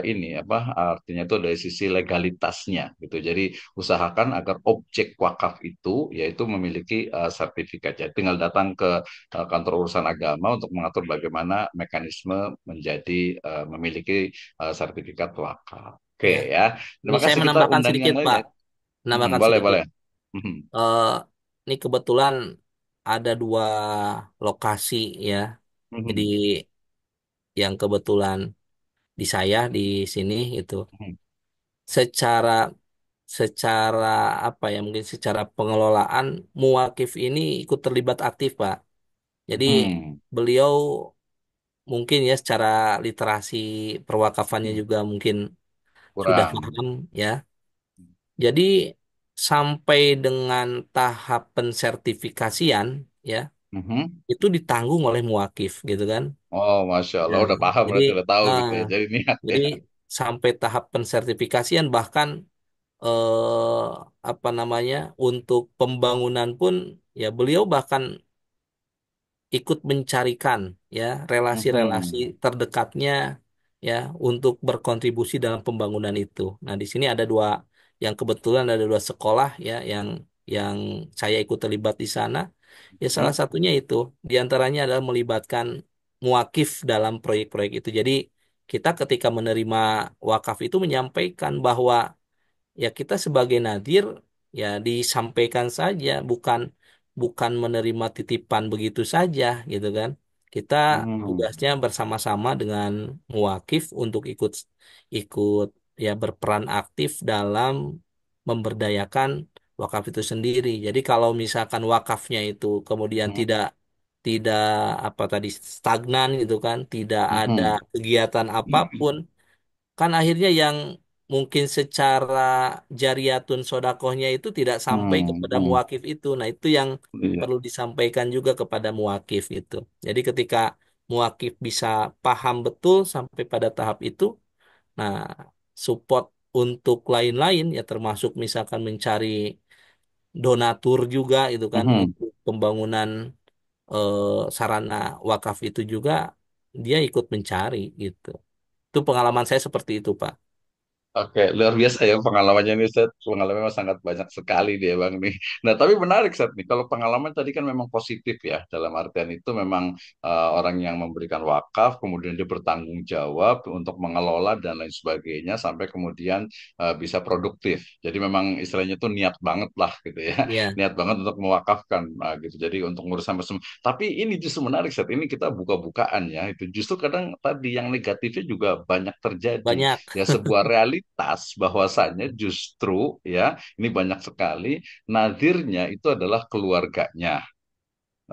ini apa artinya itu dari sisi legalitasnya gitu. Jadi usahakan agar objek wakaf itu yaitu memiliki sertifikat. Jadi tinggal datang ke kantor urusan agama untuk mengatur bagaimana mekanisme menjadi memiliki sertifikat wakaf. Oke ya. ya. Ini Terima saya kasih, kita menambahkan undang yang sedikit, lain Pak. ya. Menambahkan Boleh, sedikit. boleh. Mhm. Eh, ini kebetulan ada dua lokasi ya. Jadi Mhm. yang kebetulan di saya di sini itu Mhm. secara secara apa ya mungkin secara pengelolaan muakif ini ikut terlibat aktif, Pak. Jadi Mhm. beliau mungkin ya secara literasi perwakafannya juga mungkin sudah Kurang. paham ya. Jadi sampai dengan tahap pensertifikasian ya Mhm. itu ditanggung oleh muakif gitu kan. Oh, Masya Allah, Nah, udah paham jadi berarti udah tahu ah, gitu ya. Jadi niat jadi ya. sampai tahap pensertifikasian bahkan apa namanya untuk pembangunan pun ya beliau bahkan ikut mencarikan ya relasi-relasi Mhm. terdekatnya ya untuk berkontribusi dalam pembangunan itu. Nah, di sini ada dua yang kebetulan ada dua sekolah ya yang saya ikut terlibat di sana. Ya salah Mhm. satunya itu diantaranya adalah melibatkan muakif dalam proyek-proyek itu. Jadi kita ketika menerima wakaf itu menyampaikan bahwa ya kita sebagai nadir ya disampaikan saja, bukan bukan menerima titipan begitu saja gitu kan. Kita Mhm. tugasnya bersama-sama dengan muakif untuk ikut ikut ya berperan aktif dalam memberdayakan wakaf itu sendiri. Jadi kalau misalkan wakafnya itu kemudian Mhm. tidak apa tadi stagnan gitu kan, tidak ada Mhm. kegiatan apapun, kan akhirnya yang mungkin secara jariyatun sodakohnya itu tidak sampai kepada Mhm. muakif itu. Nah, itu yang Iya. perlu disampaikan juga kepada muakif itu. Jadi ketika muakif bisa paham betul sampai pada tahap itu, nah support untuk lain-lain ya termasuk misalkan mencari donatur juga itu kan Mhm. untuk pembangunan eh, sarana wakaf itu juga dia ikut mencari gitu. Itu pengalaman saya seperti itu, Pak. Oke, luar biasa ya pengalamannya nih, Seth. Pengalamannya memang sangat banyak sekali dia, Bang nih. Nah, tapi menarik, Seth nih. Kalau pengalaman tadi kan memang positif ya. Dalam artian itu memang orang yang memberikan wakaf, kemudian dia bertanggung jawab untuk mengelola dan lain sebagainya, sampai kemudian bisa produktif. Jadi memang istilahnya itu niat banget lah gitu ya. Ya, Niat banget untuk mewakafkan gitu. Jadi untuk ngurus sampai semua. Tapi ini justru menarik, Seth. Ini kita buka-bukaan ya. Itu justru kadang tadi yang negatifnya juga banyak terjadi banyak. ya, sebuah realitas bahwasannya justru ya ini banyak sekali nadirnya itu adalah keluarganya.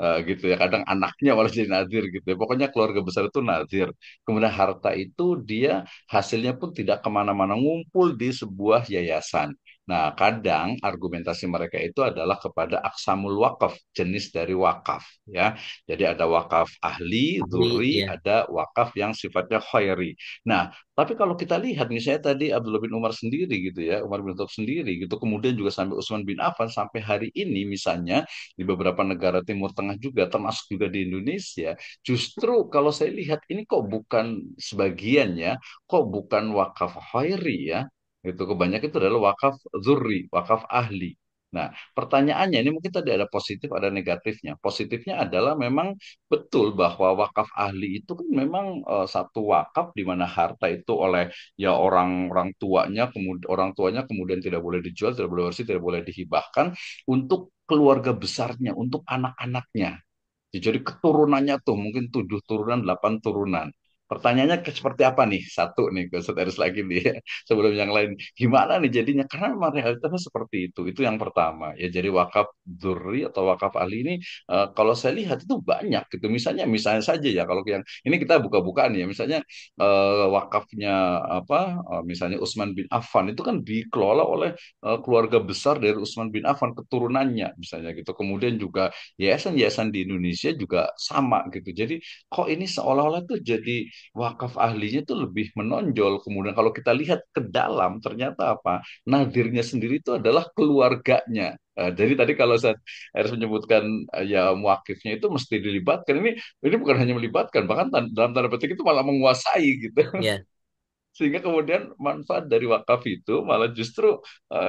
Gitu ya, kadang anaknya malah jadi nadir gitu ya, pokoknya keluarga besar itu nadir, kemudian harta itu dia hasilnya pun tidak kemana-mana, ngumpul di sebuah yayasan. Nah, kadang argumentasi mereka itu adalah kepada aksamul wakaf, jenis dari wakaf ya. Jadi ada wakaf ahli, Ahli, dzurri, ya. ada wakaf yang sifatnya khairi. Nah, tapi kalau kita lihat misalnya tadi Abdullah bin Umar sendiri gitu ya, Umar bin Khattab sendiri gitu, kemudian juga sampai Utsman bin Affan sampai hari ini misalnya di beberapa negara Timur Tengah juga, termasuk juga di Indonesia, justru kalau saya lihat ini kok bukan sebagiannya, kok bukan wakaf khairi ya, itu kebanyakan itu adalah wakaf zurri, wakaf ahli. Nah, pertanyaannya ini mungkin tadi ada positif, ada negatifnya. Positifnya adalah memang betul bahwa wakaf ahli itu kan memang satu wakaf di mana harta itu oleh ya orang-orang tuanya, kemudian orang tuanya kemudian tidak boleh dijual, tidak boleh bersih, tidak boleh dihibahkan untuk keluarga besarnya, untuk anak-anaknya. Jadi keturunannya tuh mungkin 7 turunan, 8 turunan. Pertanyaannya seperti apa nih? Satu nih, ke Eris lagi nih ya. Sebelum yang lain. Gimana nih jadinya? Karena memang realitasnya seperti itu. Itu yang pertama. Ya jadi wakaf dzurri atau wakaf ahli ini kalau saya lihat itu banyak gitu. Misalnya saja ya kalau yang ini kita buka-bukaan ya. Misalnya wakafnya apa? Misalnya Utsman bin Affan itu kan dikelola oleh keluarga besar dari Utsman bin Affan, keturunannya misalnya gitu. Kemudian juga yayasan-yayasan di Indonesia juga sama gitu. Jadi kok ini seolah-olah tuh jadi wakaf ahlinya tuh lebih menonjol. Kemudian kalau kita lihat ke dalam ternyata apa? Nadirnya sendiri itu adalah keluarganya. Jadi tadi kalau saya harus menyebutkan ya muakifnya itu mesti dilibatkan. Ini bukan hanya melibatkan, bahkan dalam tanda petik itu malah menguasai gitu. Ya, Sehingga kemudian manfaat dari wakaf itu malah justru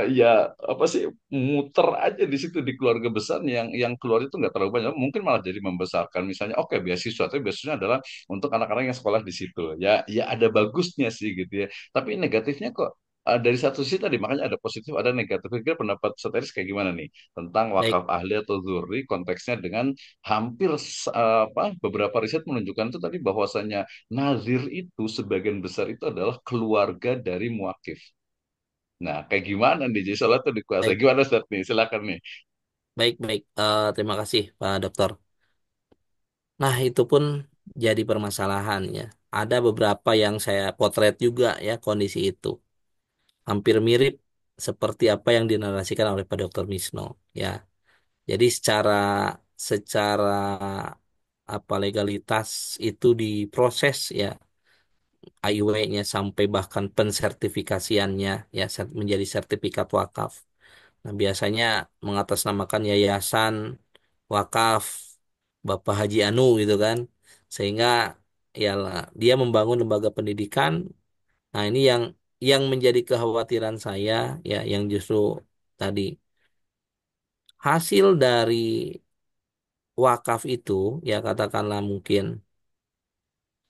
ya apa sih, muter aja di situ di keluarga besar yang keluar itu nggak terlalu banyak, mungkin malah jadi membesarkan misalnya oke beasiswa, tapi beasiswanya adalah untuk anak-anak yang sekolah di situ ya, ya ada bagusnya sih gitu ya, tapi negatifnya kok dari satu sisi tadi, makanya ada positif ada negatif. Kira pendapat Soteris kayak gimana nih tentang baik. wakaf ahli atau zuri konteksnya dengan hampir apa, beberapa riset menunjukkan itu tadi bahwasanya nazir itu sebagian besar itu adalah keluarga dari muakif. Nah, kayak gimana nih? Jadi soalnya tuh dikuasai. Baik, Gimana Ustaz nih? Silakan nih. baik, baik. Terima kasih, Pak Dokter. Nah, itu pun jadi permasalahan ya. Ada beberapa yang saya potret juga ya kondisi itu. Hampir mirip seperti apa yang dinarasikan oleh Pak Dokter Misno ya. Jadi secara apa legalitas itu diproses ya, AIW-nya sampai bahkan pensertifikasiannya ya menjadi sertifikat wakaf. Nah, biasanya mengatasnamakan yayasan wakaf Bapak Haji Anu gitu kan. Sehingga ya dia membangun lembaga pendidikan. Nah, ini yang menjadi kekhawatiran saya ya, yang justru tadi hasil dari wakaf itu ya, katakanlah mungkin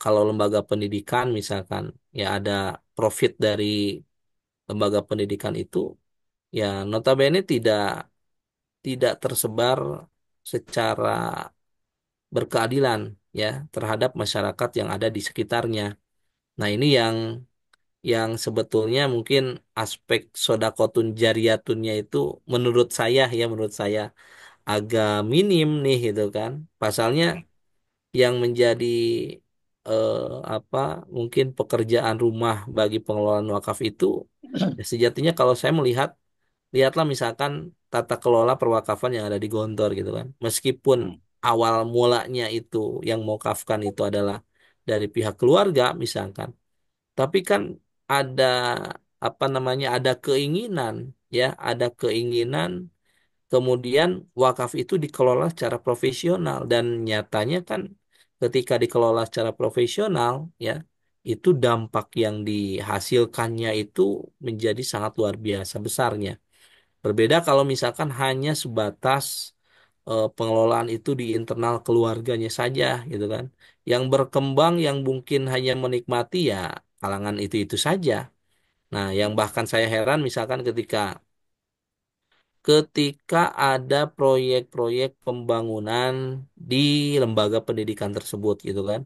kalau lembaga pendidikan misalkan ya ada profit dari lembaga pendidikan itu, ya notabene tidak tersebar secara berkeadilan ya terhadap masyarakat yang ada di sekitarnya. Nah, ini yang sebetulnya mungkin aspek sodakotun jariatunnya itu menurut saya agak minim nih gitu kan. Pasalnya yang menjadi eh, apa mungkin pekerjaan rumah bagi pengelolaan wakaf itu ya sejatinya kalau saya melihat, lihatlah misalkan tata kelola perwakafan yang ada di Gontor gitu kan. Meskipun Hmm. awal mulanya itu yang mau kafkan itu adalah dari pihak keluarga misalkan, tapi kan ada apa namanya, ada keinginan ya, ada keinginan kemudian wakaf itu dikelola secara profesional, dan nyatanya kan ketika dikelola secara profesional ya, itu dampak yang dihasilkannya itu menjadi sangat luar biasa besarnya. Berbeda kalau misalkan hanya sebatas pengelolaan itu di internal keluarganya saja, gitu kan. Yang berkembang, yang mungkin hanya menikmati ya kalangan itu-itu saja. Nah, yang bahkan saya heran misalkan ketika ada proyek-proyek pembangunan di lembaga pendidikan tersebut, gitu kan.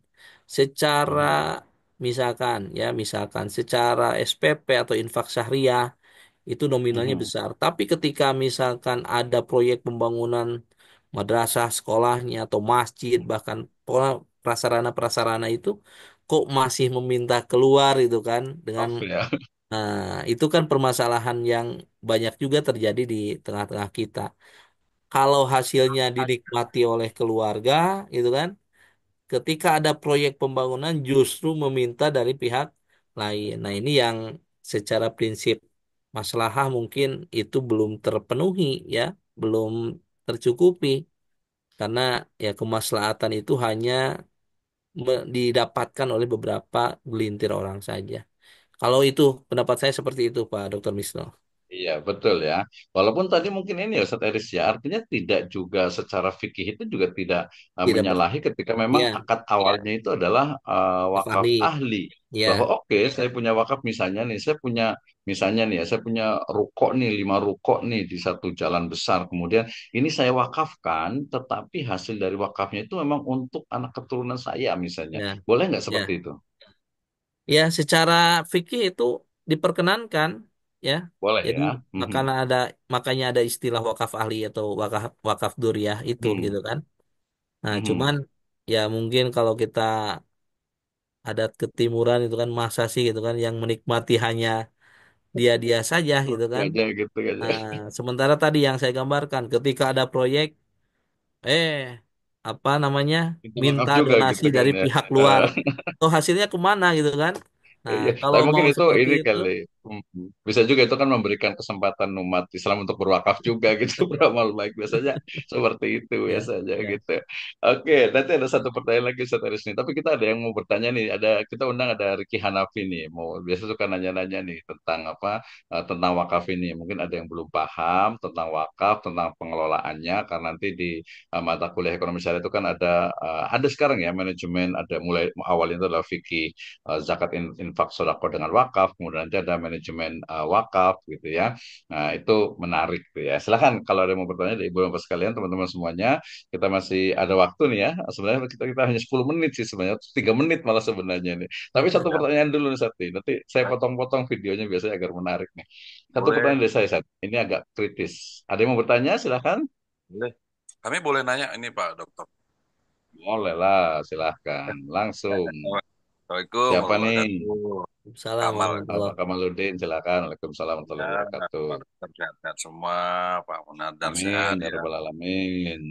Secara Mhm. misalkan secara SPP atau infak syariah itu nominalnya Mhm. besar. Tapi ketika misalkan ada proyek pembangunan madrasah sekolahnya atau masjid, bahkan pokoknya prasarana-prasarana itu kok masih meminta keluar itu kan dengan Maaf ya. nah, itu kan permasalahan yang banyak juga terjadi di tengah-tengah kita. Kalau hasilnya dinikmati oleh keluarga, itu kan, ketika ada proyek pembangunan justru meminta dari pihak lain. Nah, ini yang secara prinsip maslahah mungkin itu belum terpenuhi ya, belum tercukupi karena ya kemaslahatan itu hanya didapatkan oleh beberapa gelintir orang saja. Kalau itu pendapat saya seperti itu Pak Dr. Misno. Iya, betul ya. Walaupun tadi mungkin ini ya Ustaz Eris ya, artinya tidak juga secara fikih itu juga tidak Tidak ber menyalahi ketika memang ya, akad awalnya itu adalah Pak wakaf Fahri. ahli. Bahwa Ya, oke, saya punya wakaf misalnya nih, saya punya misalnya nih ya, saya punya rukok nih, 5 rukok nih di satu jalan besar. Kemudian ini saya wakafkan, tetapi hasil dari wakafnya itu memang untuk anak keturunan saya misalnya. ya, Boleh nggak seperti ya. itu? Ya, secara fikih itu diperkenankan ya. Boleh Jadi ya. Mhm. makanya ada istilah wakaf ahli atau wakaf wakaf duriah itu Hmm. gitu kan. Nah, cuman Mhm. ya mungkin kalau kita adat ketimuran itu kan masa sih gitu kan yang menikmati hanya dia-dia saja gitu kan. Aja gitu aja. Nah, sementara tadi yang saya gambarkan ketika ada proyek eh apa namanya Minta maaf minta juga donasi gitu kan dari ya. pihak luar. Oh, hasilnya kemana gitu kan? Nah, Iya, kalau tapi mau mungkin itu seperti ini itu, kali. Bisa juga itu kan memberikan kesempatan umat Islam untuk berwakaf juga gitu, beramal baik biasanya seperti itu ya, biasanya ya, gitu. Oke, nanti ada satu pertanyaan lagi Ustaz Aris nih. Tapi kita ada yang mau bertanya nih. Kita undang ada Ricky Hanafi nih. Biasa suka nanya-nanya nih tentang apa tentang wakaf ini. Mungkin ada yang belum paham tentang wakaf, tentang pengelolaannya karena nanti di mata kuliah ekonomi syariah itu kan ada sekarang ya manajemen ada mulai awalnya itu adalah fikih zakat infak sodako dengan wakaf, kemudian nanti ada manajemen wakaf gitu ya. Nah itu menarik tuh ya. Silahkan kalau ada yang mau bertanya dari ibu bapak sekalian, teman-teman semuanya, kita masih ada waktu nih ya. Sebenarnya kita hanya 10 menit sih sebenarnya, 3 menit malah sebenarnya nih. Tapi satu pertanyaan dulu nih Sati, nanti saya potong-potong videonya biasanya agar menarik nih. Satu Boleh, pertanyaan dari saya, Sati. Ini agak kritis. Ada yang mau bertanya? Silahkan. boleh. Kami boleh nanya ini Pak Dokter. Boleh lah, silahkan. Langsung. Assalamualaikum Siapa warahmatullahi nih? wabarakatuh. salam Kamal. Pak warahmatullah. Kamaludin, silakan. Waalaikumsalam Ya, warahmatullahi wabarakatuh. Pak Dokter sehat-sehat semua, Pak Munadar Amin, sehat ya ya. rabbal alamin.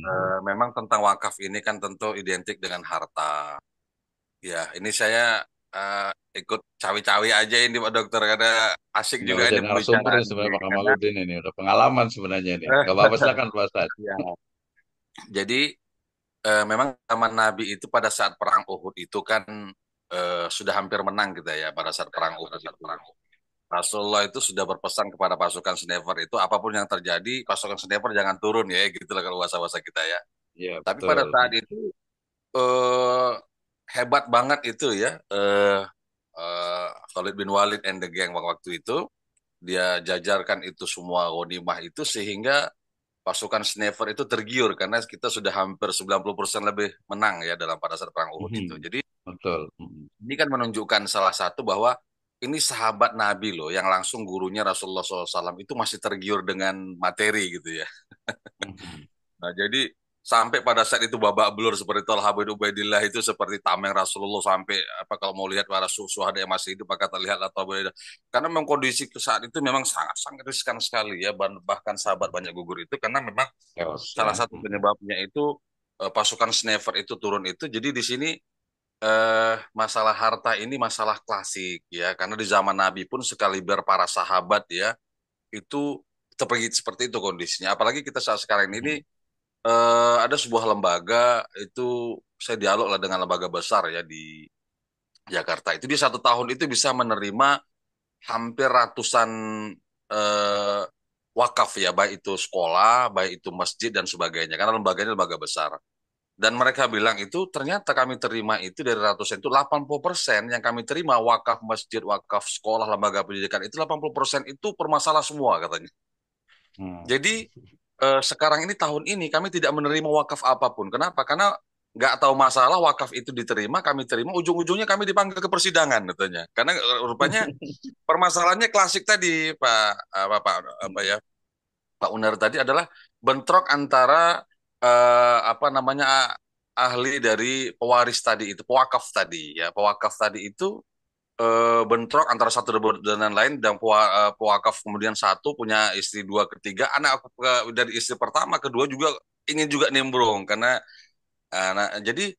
Memang tentang wakaf ini kan tentu identik dengan harta. Ya, ini saya eh, ikut cawi-cawi aja ini Pak Dokter karena asik Ini juga udah ini jadi narasumber nih pembicaraan ini. sebenarnya Pak Karena Kamaludin ini. Udah pengalaman sebenarnya nih. Gak apa-apa, silakan Pak Ustaz. ya, jadi memang zaman Nabi itu pada saat perang Uhud itu kan sudah hampir menang kita ya pada saat perang Uhud itu. Rasulullah itu sudah berpesan kepada pasukan Snever itu apapun yang terjadi pasukan Snever jangan turun ya gitu lah kalau bahasa-bahasa kita ya. Iya, Tapi pada betul. saat itu eh, hebat banget itu ya Khalid bin Walid and the gang waktu itu dia jajarkan itu semua ghanimah itu sehingga pasukan Snever itu tergiur karena kita sudah hampir 90% lebih menang ya dalam pada saat perang Uhud itu. Mhm, Jadi betul. Mhm, ini kan menunjukkan salah satu bahwa ini sahabat Nabi loh yang langsung gurunya Rasulullah SAW itu masih tergiur dengan materi gitu ya. mhm. Nah, jadi sampai pada saat itu babak belur seperti Talha bin Ubaidillah itu seperti tameng Rasulullah sampai apa kalau mau lihat para suhada yang masih hidup maka terlihat atau berbeda. Karena memang kondisi saat itu memang sangat-sangat riskan sekali ya bahkan sahabat banyak gugur itu karena memang Chaos salah ya. satu Mhm, penyebabnya itu pasukan Snever itu turun itu. Jadi di sini masalah harta ini masalah klasik ya karena di zaman Nabi pun sekaliber para sahabat ya itu seperti itu kondisinya. Apalagi kita saat sekarang ini mhm, ada sebuah lembaga itu saya dialog lah dengan lembaga besar ya di Jakarta. Itu di 1 tahun itu bisa menerima hampir ratusan eh, wakaf ya, baik itu sekolah, baik itu masjid dan sebagainya. Karena lembaganya lembaga besar. Dan mereka bilang itu ternyata kami terima itu dari ratusan itu 80% yang kami terima wakaf masjid, wakaf sekolah, lembaga pendidikan itu 80% itu bermasalah semua katanya. Hmm. Jadi sekarang ini tahun ini kami tidak menerima wakaf apapun. Kenapa? Karena nggak tahu masalah wakaf itu diterima, kami terima, ujung-ujungnya kami dipanggil ke persidangan katanya. Karena rupanya permasalahannya klasik tadi Pak apa ya Pak Uner tadi adalah bentrok antara apa namanya ahli dari pewaris tadi itu, pewakaf tadi ya, pewakaf tadi itu bentrok antara satu dengan lain dan pewakaf kemudian satu punya istri dua ketiga anak dari istri pertama kedua juga ingin juga nimbrung karena jadi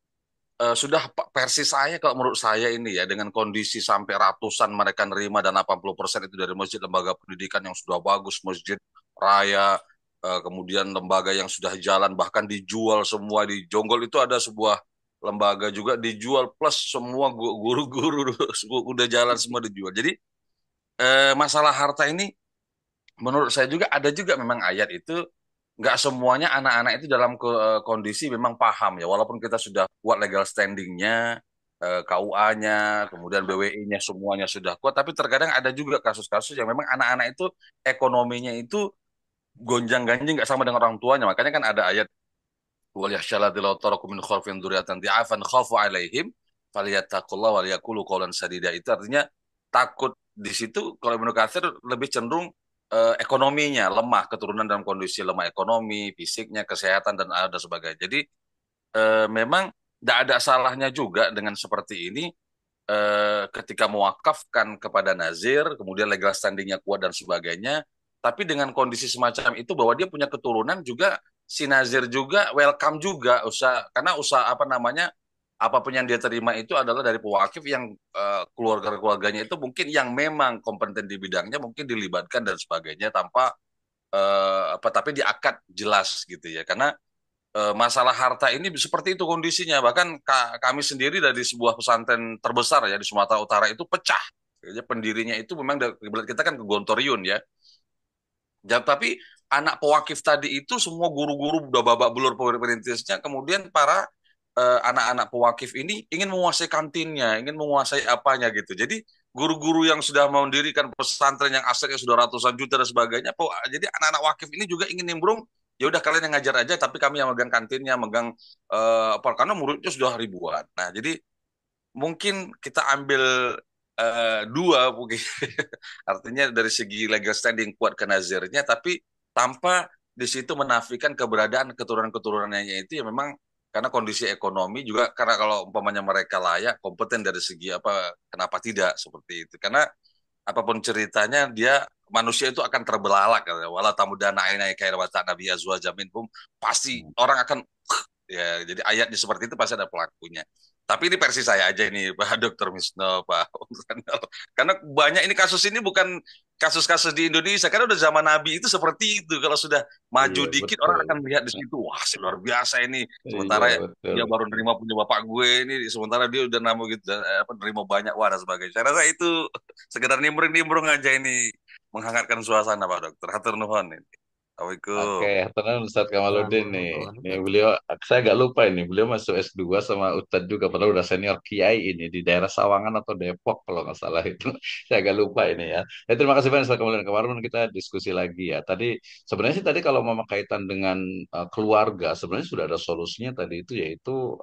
sudah versi saya kalau menurut saya ini ya dengan kondisi sampai ratusan mereka nerima dan 80% itu dari masjid lembaga pendidikan yang sudah bagus masjid raya kemudian lembaga yang sudah jalan bahkan dijual semua di Jonggol itu ada sebuah lembaga juga dijual plus semua guru-guru udah jalan semua dijual jadi masalah harta ini menurut saya juga ada juga memang ayat itu nggak semuanya anak-anak itu dalam kondisi memang paham ya walaupun kita sudah kuat legal standingnya KUA-nya kemudian BWI-nya semuanya sudah kuat tapi terkadang ada juga kasus-kasus yang memang anak-anak itu ekonominya itu gonjang-ganjing nggak sama dengan orang tuanya makanya kan ada ayat wal yakhshaladzi law taraku min khalfihim dzurriyyatan dha'afan khafu 'alaihim falyattaqullaha wal yaqulu qawlan sadida itu artinya takut di situ kalau Ibnu Katsir lebih cenderung ekonominya lemah keturunan dalam kondisi lemah ekonomi fisiknya kesehatan dan ada sebagainya jadi memang tidak ada salahnya juga dengan seperti ini ketika mewakafkan kepada nazir kemudian legal standingnya kuat dan sebagainya tapi dengan kondisi semacam itu bahwa dia punya keturunan juga si nazir juga welcome juga usaha karena usaha apa namanya apapun yang dia terima itu adalah dari pewakif yang keluarga-keluarganya itu mungkin yang memang kompeten di bidangnya mungkin dilibatkan dan sebagainya tanpa apa tapi diakad jelas gitu ya karena masalah harta ini seperti itu kondisinya bahkan kami sendiri dari sebuah pesantren terbesar ya di Sumatera Utara itu pecah jadi pendirinya itu memang kita kan ke Gontoriun ya tapi anak pewakif tadi itu semua guru-guru udah babak belur perintisnya kemudian para anak-anak pewakif ini ingin menguasai kantinnya, ingin menguasai apanya gitu. Jadi guru-guru yang sudah mendirikan pesantren yang asetnya sudah ratusan juta dan sebagainya, jadi anak-anak wakif ini juga ingin nimbrung. Ya udah kalian yang ngajar aja, tapi kami yang megang kantinnya, megang apa karena muridnya sudah ribuan. Nah, jadi mungkin kita ambil dua mungkin artinya dari segi legal standing kuat ke nazirnya tapi tanpa di situ menafikan keberadaan keturunan-keturunannya itu ya memang karena kondisi ekonomi juga karena kalau umpamanya mereka layak kompeten dari segi apa kenapa tidak seperti itu karena apapun ceritanya dia manusia itu akan terbelalak wala tamudana aina kayak nabi azwaja minhum pasti orang akan ya jadi ayatnya seperti itu pasti ada pelakunya tapi ini versi saya aja ini Pak Dokter Misno Pak karena banyak ini kasus ini bukan kasus-kasus di Indonesia karena udah zaman Nabi itu seperti itu kalau sudah maju Iya, dikit orang betul. akan melihat di situ wah luar biasa ini Iya, sementara betul. dia baru nerima punya bapak gue ini sementara dia udah nemu gitu apa nerima banyak wah dan sebagainya saya rasa itu sekedar nimbrung-nimbrung aja ini menghangatkan suasana Pak Dokter hatur nuhun ini Oke, Assalamualaikum tenang Ustadz Assalamualaikum Kamaludin nih. warahmatullahi Nih wabarakatuh. beliau, saya agak lupa ini, beliau masuk S2 sama Ustadz juga, padahal udah senior Kiai ini di daerah Sawangan atau Depok kalau nggak salah itu. Saya agak lupa ini ya. Terima kasih banyak Ustadz Kamaludin. Kemarin kita diskusi lagi ya. Tadi sebenarnya sih tadi kalau mau kaitan dengan keluarga, sebenarnya sudah ada solusinya tadi itu yaitu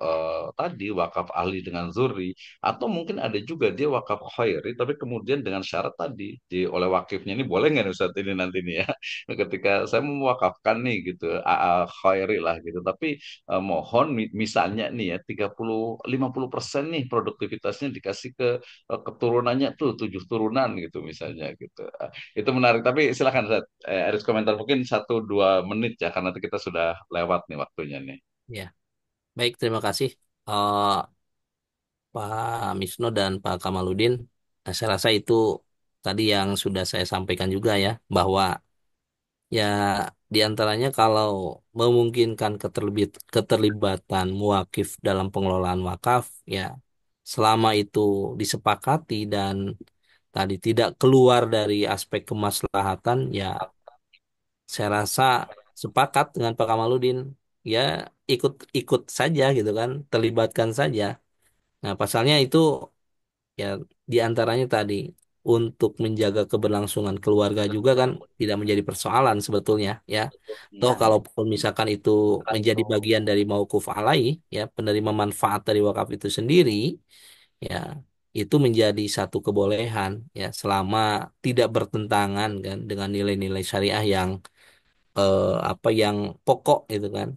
tadi wakaf ahli dengan zuri atau mungkin ada juga dia wakaf khairi, tapi kemudian dengan syarat tadi oleh wakifnya ini boleh nggak nih Ustadz ini nanti nih ya? Ketika saya mau mewakafkan nih gitu khairi lah gitu tapi mohon misalnya nih ya 50% nih produktivitasnya dikasih ke keturunannya tuh 7 turunan gitu misalnya gitu. Itu menarik tapi silakan Zat. Harus komentar mungkin 1-2 menit ya karena nanti kita sudah lewat nih waktunya nih. Ya, baik, terima kasih eh, Pak Misno dan Pak Kamaludin. Nah, saya rasa itu tadi yang sudah saya sampaikan juga ya, bahwa ya diantaranya kalau memungkinkan keterlibatan muakif dalam pengelolaan wakaf, ya selama itu disepakati dan tadi tidak keluar dari aspek kemaslahatan, ya saya rasa sepakat dengan Pak Kamaludin, ya ikut-ikut saja gitu kan, terlibatkan saja. Nah, pasalnya itu ya diantaranya tadi untuk menjaga keberlangsungan keluarga juga kan tidak menjadi persoalan sebetulnya ya. Toh Ya, kalaupun misalkan itu menjadi bagian dari mauquf alaih, ya penerima manfaat dari wakaf itu sendiri, ya itu menjadi satu kebolehan ya selama tidak bertentangan kan dengan nilai-nilai syariah yang apa yang pokok itu kan.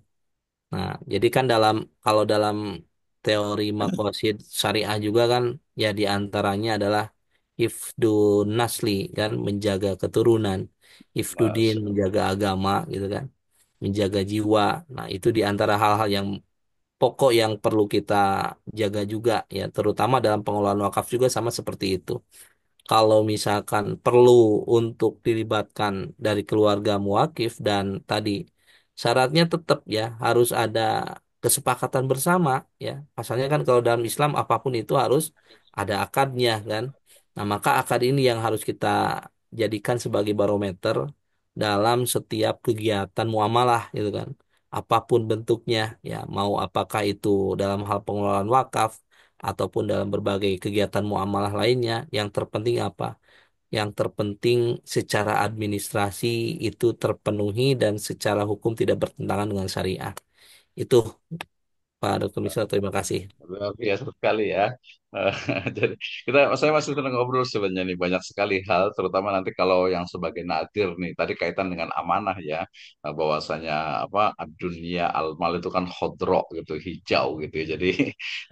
Nah, jadi kan kalau dalam teori makosid syariah juga kan ya diantaranya adalah hifdu nasli kan menjaga keturunan, hifdudin Masya menjaga agama gitu kan, menjaga jiwa. Nah, itu diantara hal-hal yang pokok yang perlu kita jaga juga ya, terutama dalam pengelolaan wakaf juga sama seperti itu. Kalau misalkan perlu untuk dilibatkan dari keluarga muakif dan tadi syaratnya tetap ya harus ada kesepakatan bersama ya. Pasalnya kan kalau dalam Islam apapun itu harus ada akadnya kan. Nah, maka akad ini yang harus kita jadikan sebagai barometer dalam setiap kegiatan muamalah gitu kan. Apapun bentuknya ya, mau apakah itu dalam hal pengelolaan wakaf ataupun dalam berbagai kegiatan muamalah lainnya, yang terpenting apa? Yang terpenting secara administrasi itu terpenuhi dan secara hukum tidak bertentangan dengan syariah. Itu Pak Dr. Misal, terima kasih. Luar biasa sekali ya. Eh, Jadi saya masih sedang ngobrol sebenarnya nih banyak sekali hal, terutama nanti kalau yang sebagai nadir nih tadi kaitan dengan amanah ya, bahwasanya apa dunia almal itu kan khodro gitu, hijau gitu ya. Jadi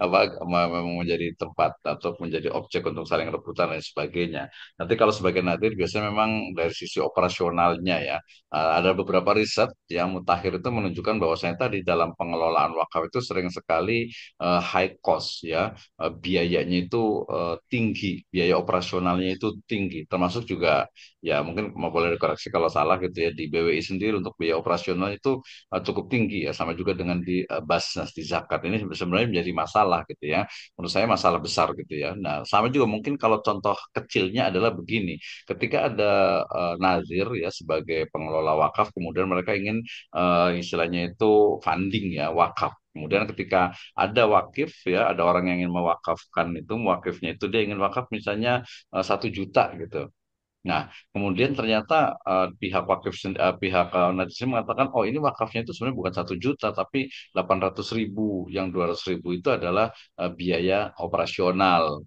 apa memang menjadi tempat atau menjadi objek untuk saling rebutan dan sebagainya. Nanti kalau sebagai nadir biasanya memang dari sisi operasionalnya ya, ada beberapa riset yang mutakhir itu menunjukkan bahwasanya tadi dalam pengelolaan wakaf itu sering sekali high cost ya, biayanya itu tinggi, biaya operasionalnya itu tinggi, termasuk juga ya mungkin mau boleh dikoreksi kalau salah gitu ya di BWI sendiri untuk biaya operasional itu cukup tinggi ya, sama juga dengan di Basnas di zakat ini sebenarnya menjadi masalah gitu ya, menurut saya masalah besar gitu ya. Nah sama juga mungkin kalau contoh kecilnya adalah begini, ketika ada nazir ya sebagai pengelola wakaf, kemudian mereka ingin istilahnya itu funding ya wakaf. Kemudian ketika ada wakif ya, ada orang yang ingin mewakafkan itu, wakifnya itu dia ingin wakaf misalnya 1 juta gitu. Nah, kemudian ternyata pihak najis mengatakan, oh ini wakafnya itu sebenarnya bukan 1 juta, tapi 800 ribu. Yang 200 ribu itu adalah biaya operasional.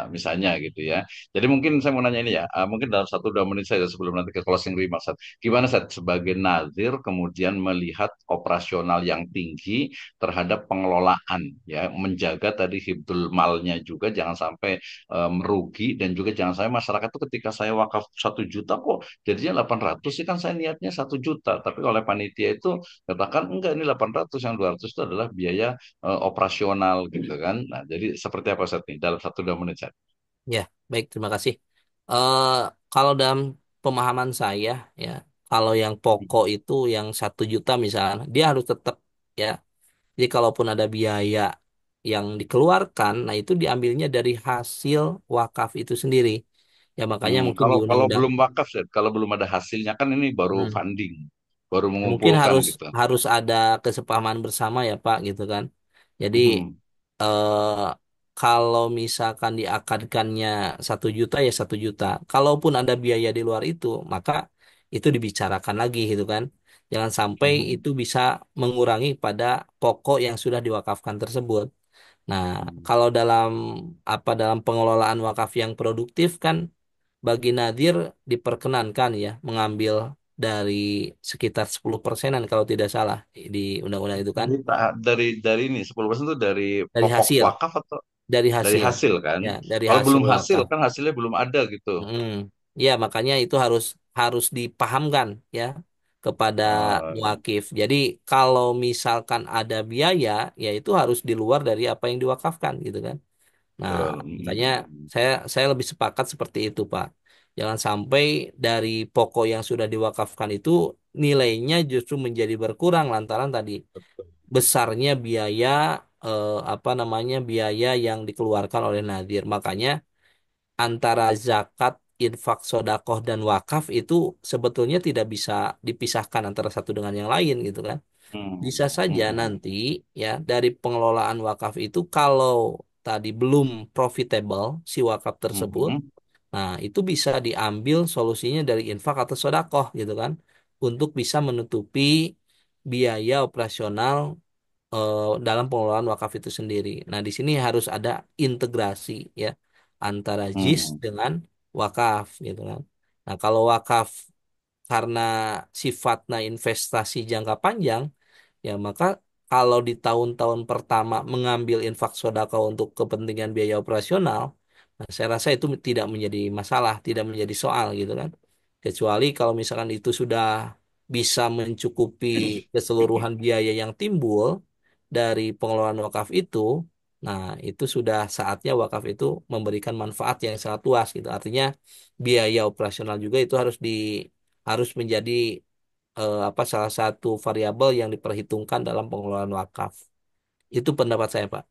Misalnya gitu ya. Jadi mungkin saya mau nanya ini ya, mungkin dalam 1 2 menit saja sebelum nanti ke closing remarks. Sat. Gimana saat sebagai nazir kemudian melihat operasional yang tinggi terhadap pengelolaan ya, menjaga tadi hibdul malnya juga jangan sampai merugi, dan juga jangan sampai masyarakat itu ketika saya wakaf 1 juta kok jadinya 800 sih, kan saya niatnya 1 juta tapi oleh panitia itu katakan enggak ini 800, yang 200 itu adalah biaya operasional gitu kan. Nah jadi seperti apa saat ini dalam 1 2 menit saat. Ya, baik, terima kasih. Eh Kalau dalam pemahaman saya, ya, kalau yang pokok itu yang 1 juta misalnya, dia harus tetap ya. Jadi kalaupun ada biaya yang dikeluarkan, nah itu diambilnya dari hasil wakaf itu sendiri. Ya makanya mungkin di Kalau kalau undang-undang. belum wakaf Seth, kalau belum ada hasilnya kan ini baru Hmm. funding, baru Ya, mungkin mengumpulkan harus gitu. harus ada kesepahaman bersama ya Pak gitu kan. Jadi Hmm, eh, kalau misalkan diakadkannya 1 juta ya 1 juta. Kalaupun ada biaya di luar itu, maka itu dibicarakan lagi gitu kan. Jangan sampai hmm, itu bisa mengurangi pada pokok yang sudah diwakafkan tersebut. Nah, hmm, kalau dalam pengelolaan wakaf yang produktif kan bagi nadir diperkenankan ya mengambil dari sekitar 10%-an kalau tidak salah di undang-undang itu kan, dari ini 10% itu dari dari pokok hasil wakaf atau dari dari hasil hasil kan? ya dari Kalau hasil belum hasil wakaf. kan hasilnya belum ada gitu. Mm. Ya makanya itu harus harus dipahamkan ya kepada Oh, muakif. Jadi kalau misalkan ada biaya ya itu harus di luar dari apa yang diwakafkan gitu kan. Nah, betul. makanya saya lebih sepakat seperti itu, Pak. Jangan sampai dari pokok yang sudah diwakafkan itu nilainya justru menjadi berkurang lantaran tadi besarnya biaya apa namanya biaya yang dikeluarkan oleh nadir. Makanya antara zakat, infak, sodakoh dan wakaf itu sebetulnya tidak bisa dipisahkan antara satu dengan yang lain gitu kan. Bisa Hmm. saja Hmm. nanti ya dari pengelolaan wakaf itu kalau tadi belum profitable si wakaf tersebut, Hmm. nah itu bisa diambil solusinya dari infak atau sodakoh gitu kan, untuk bisa menutupi biaya operasional dalam pengelolaan wakaf itu sendiri. Nah, di sini harus ada integrasi ya antara JIS Hmm. dengan wakaf gitu kan. Nah, kalau wakaf karena sifatnya investasi jangka panjang, ya maka kalau di tahun-tahun pertama mengambil infak sodako untuk kepentingan biaya operasional, nah saya rasa itu tidak menjadi masalah, tidak menjadi soal gitu kan. Kecuali kalau misalkan itu sudah bisa mencukupi keseluruhan biaya yang timbul dari pengelolaan wakaf itu, nah itu sudah saatnya wakaf itu memberikan manfaat yang sangat luas gitu. Artinya biaya operasional juga itu harus menjadi apa salah satu variabel yang diperhitungkan dalam pengelolaan wakaf. Itu pendapat saya, Pak.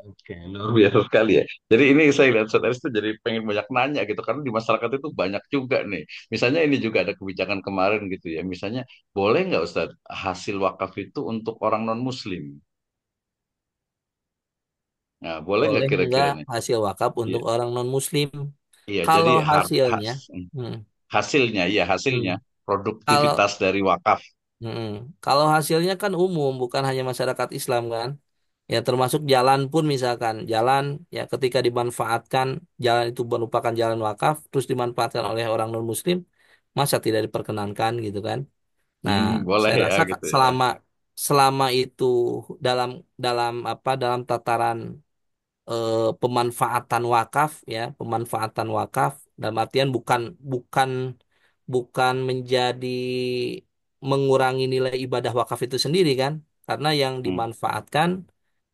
Oke, luar biasa sekali ya. Jadi ini saya lihat Saudara itu jadi pengen banyak nanya gitu karena di masyarakat itu banyak juga nih. Misalnya ini juga ada kebijakan kemarin gitu ya. Misalnya boleh nggak Ustaz hasil wakaf itu untuk orang non Muslim? Nah, boleh nggak Boleh kira-kira nggak nih? hasil wakaf Iya, untuk orang non-Muslim? iya. Jadi Kalau hasilnya, hmm, hasilnya, iya hasilnya hmm, kalau produktivitas dari wakaf. hmm, kalau hasilnya kan umum, bukan hanya masyarakat Islam kan? Ya termasuk jalan pun misalkan jalan ya ketika dimanfaatkan jalan itu merupakan jalan wakaf terus dimanfaatkan oleh orang non-Muslim, masa tidak diperkenankan gitu kan? Nah, Boleh saya ya rasa gitu ya. selama selama itu dalam dalam apa dalam tataran pemanfaatan wakaf ya, pemanfaatan wakaf dalam artian bukan bukan bukan menjadi mengurangi nilai ibadah wakaf itu sendiri kan? Karena yang Hmm. dimanfaatkan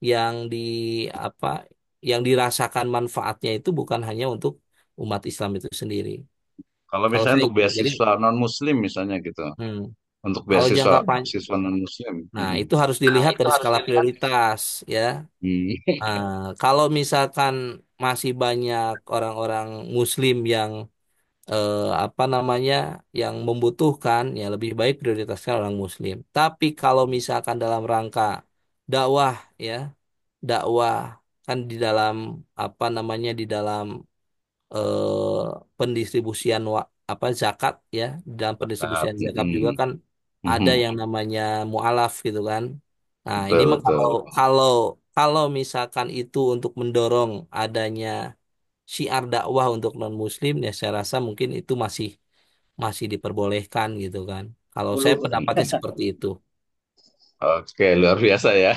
yang di apa yang dirasakan manfaatnya itu bukan hanya untuk umat Islam itu sendiri. Kalau Kalau misalnya saya untuk jadi beasiswa non Muslim misalnya gitu, hmm, untuk kalau beasiswa jangka panjang, siswa non Muslim. nah itu harus dilihat dari skala prioritas ya. Hmm. Nah, kalau misalkan masih banyak orang-orang Muslim yang apa namanya yang membutuhkan, ya lebih baik prioritaskan orang Muslim. Tapi kalau misalkan dalam rangka dakwah, ya dakwah kan di dalam apa namanya di dalam pendistribusian apa zakat ya, di dalam Tetap. pendistribusian zakat juga kan ada Mhm. yang namanya mualaf gitu kan. Nah, ini Betul, mah kalau betul. kalau kalau misalkan itu untuk mendorong adanya syiar dakwah untuk non muslim ya saya rasa mungkin itu masih masih diperbolehkan gitu kan. Kalau saya pendapatnya seperti itu. Oke, luar biasa ya.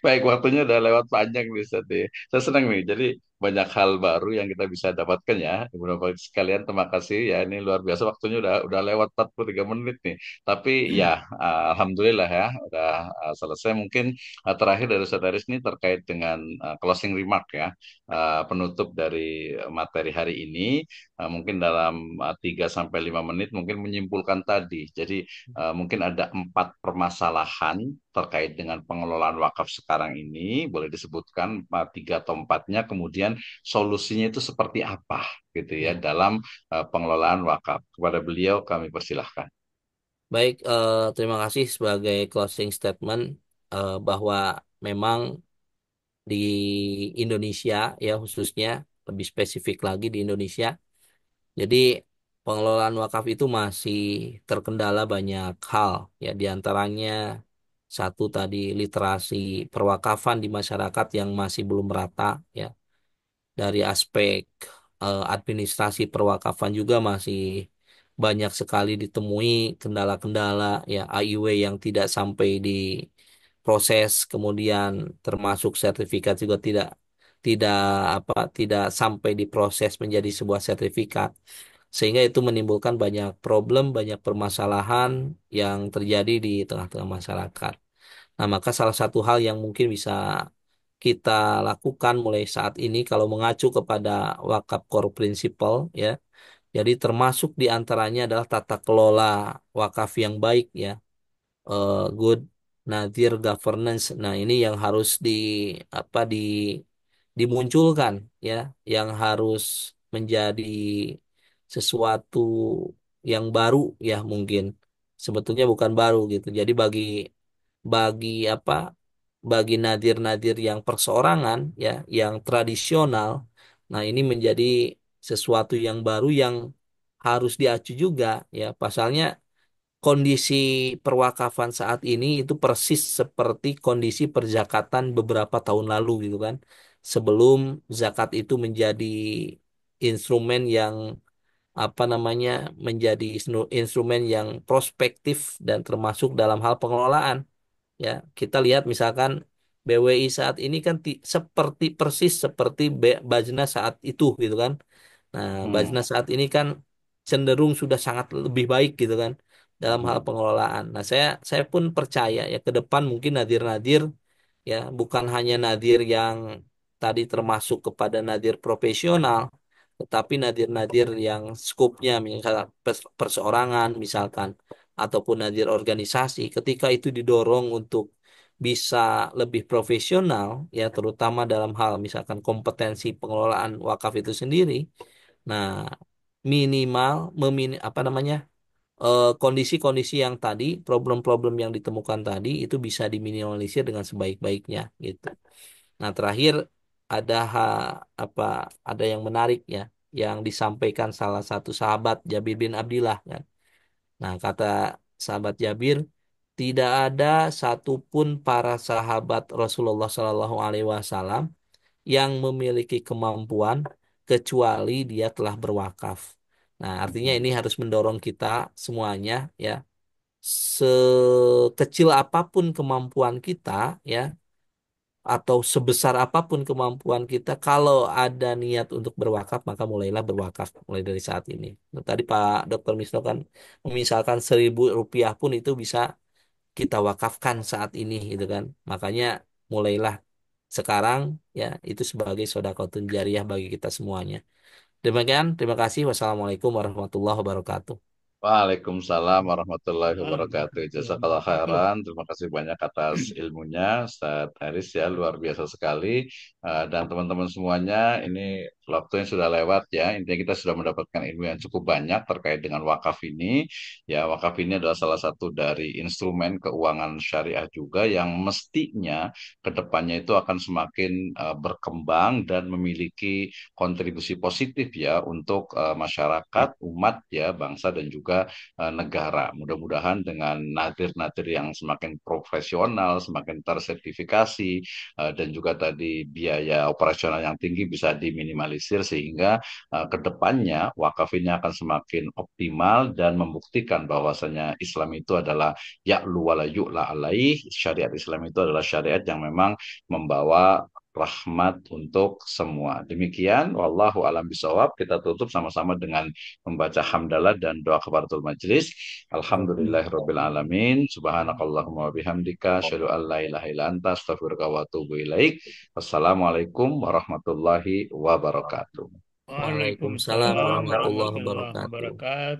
Baik, waktunya udah lewat panjang nih, Ustaz, ya. Saya senang nih, jadi banyak hal baru yang kita bisa dapatkan ya. Beberapa sekalian terima kasih ya. Ini luar biasa waktunya udah lewat 43 menit nih. Tapi ya, alhamdulillah ya, udah selesai. Mungkin terakhir dari Ustaz Aris ini terkait dengan closing remark ya, penutup dari materi hari ini. Mungkin dalam 3 sampai 5 menit mungkin menyimpulkan tadi. Jadi mungkin ada 4 permasalahan terkait dengan pengelolaan wakaf sekarang ini, boleh disebutkan tiga atau empatnya, kemudian solusinya itu seperti apa gitu ya Ya. dalam pengelolaan wakaf. Kepada beliau kami persilahkan. Baik, terima kasih sebagai closing statement bahwa memang di Indonesia ya khususnya lebih spesifik lagi di Indonesia. Jadi pengelolaan wakaf itu masih terkendala banyak hal ya di antaranya satu tadi literasi perwakafan di masyarakat yang masih belum merata ya. Dari aspek administrasi perwakafan juga masih banyak sekali ditemui kendala-kendala ya AIW yang tidak sampai di proses kemudian termasuk sertifikat juga tidak tidak tidak sampai diproses menjadi sebuah sertifikat sehingga itu menimbulkan banyak problem, banyak permasalahan yang terjadi di tengah-tengah masyarakat. Nah, maka salah satu hal yang mungkin bisa kita lakukan mulai saat ini kalau mengacu kepada wakaf core principle ya. Jadi termasuk di antaranya adalah tata kelola wakaf yang baik ya, good nadir governance. Nah, ini yang harus apa dimunculkan ya, yang harus menjadi sesuatu yang baru ya mungkin. Sebetulnya bukan baru gitu. Jadi bagi apa? Bagi nadir-nadir yang perseorangan ya, yang tradisional. Nah, ini menjadi sesuatu yang baru yang harus diacu juga ya. Pasalnya kondisi perwakafan saat ini itu persis seperti kondisi perzakatan beberapa tahun lalu gitu kan. Sebelum zakat itu menjadi instrumen yang apa namanya menjadi instrumen yang prospektif dan termasuk dalam hal pengelolaan ya. Kita lihat misalkan BWI saat ini kan seperti persis seperti Bajnas saat itu gitu kan. Nah, Hmm. Bajnas saat ini kan cenderung sudah sangat lebih baik gitu kan dalam hal Mhm. pengelolaan. Nah, saya pun percaya ya ke depan mungkin nadir-nadir ya bukan hanya nadir yang tadi termasuk kepada nadir profesional, tetapi nadir-nadir yang skupnya misalnya perseorangan misalkan ataupun nadir organisasi, ketika itu didorong untuk bisa lebih profesional ya terutama dalam hal misalkan kompetensi pengelolaan wakaf itu sendiri. Nah, minimal apa namanya kondisi-kondisi yang tadi, problem-problem yang ditemukan tadi itu bisa diminimalisir dengan sebaik-baiknya gitu. Nah, terakhir ada apa ada yang menarik ya yang disampaikan salah satu sahabat Jabir bin Abdillah kan. Nah, kata sahabat Jabir, tidak ada satupun para sahabat Rasulullah Shallallahu Alaihi Wasallam yang memiliki kemampuan kecuali dia telah berwakaf. Nah, artinya Mhm. ini harus mendorong kita semuanya ya, sekecil apapun kemampuan kita ya, atau sebesar apapun kemampuan kita, kalau ada niat untuk berwakaf, maka mulailah berwakaf mulai dari saat ini. Nah, tadi Pak Dr. Misno kan misalkan 1.000 rupiah pun itu bisa kita wakafkan saat ini gitu kan. Makanya mulailah sekarang ya itu sebagai sedekahun jariyah bagi kita semuanya. Demikian, terima kasih. Wassalamualaikum warahmatullahi wabarakatuh. Waalaikumsalam warahmatullahi wabarakatuh. Warahmatullahi Jazakallah wabarakatuh. khairan. Terima kasih banyak atas ilmunya, Ustaz Haris ya, luar biasa sekali. Dan teman-teman semuanya, ini waktunya sudah lewat ya. Intinya kita sudah mendapatkan ilmu yang cukup banyak terkait dengan wakaf ini. Ya, wakaf ini adalah salah satu dari instrumen keuangan syariah juga yang mestinya ke depannya itu akan semakin berkembang dan memiliki kontribusi positif ya untuk masyarakat, umat ya, bangsa dan juga negara. Mudah-mudahan dengan nadir-nadir yang semakin profesional, semakin tersertifikasi dan juga tadi biaya operasional yang tinggi bisa diminimalisir sehingga ke depannya wakaf ini akan semakin optimal dan membuktikan bahwasanya Islam itu adalah ya'lu wa la yu'la alaih. Syariat Islam itu adalah syariat yang memang membawa rahmat untuk semua. Demikian, wallahu alam bisawab. Kita tutup sama-sama dengan membaca hamdalah dan doa kafaratul majlis. Alhamdulillahirabbil alamin. Subhanakallahumma wa bihamdika asyhadu an la ilaha illa anta astaghfiruka wa atubu ilaik. Wassalamualaikum warahmatullahi wabarakatuh. Waalaikumsalam Waalaikumsalam warahmatullahi warahmatullahi wabarakatuh. wabarakatuh.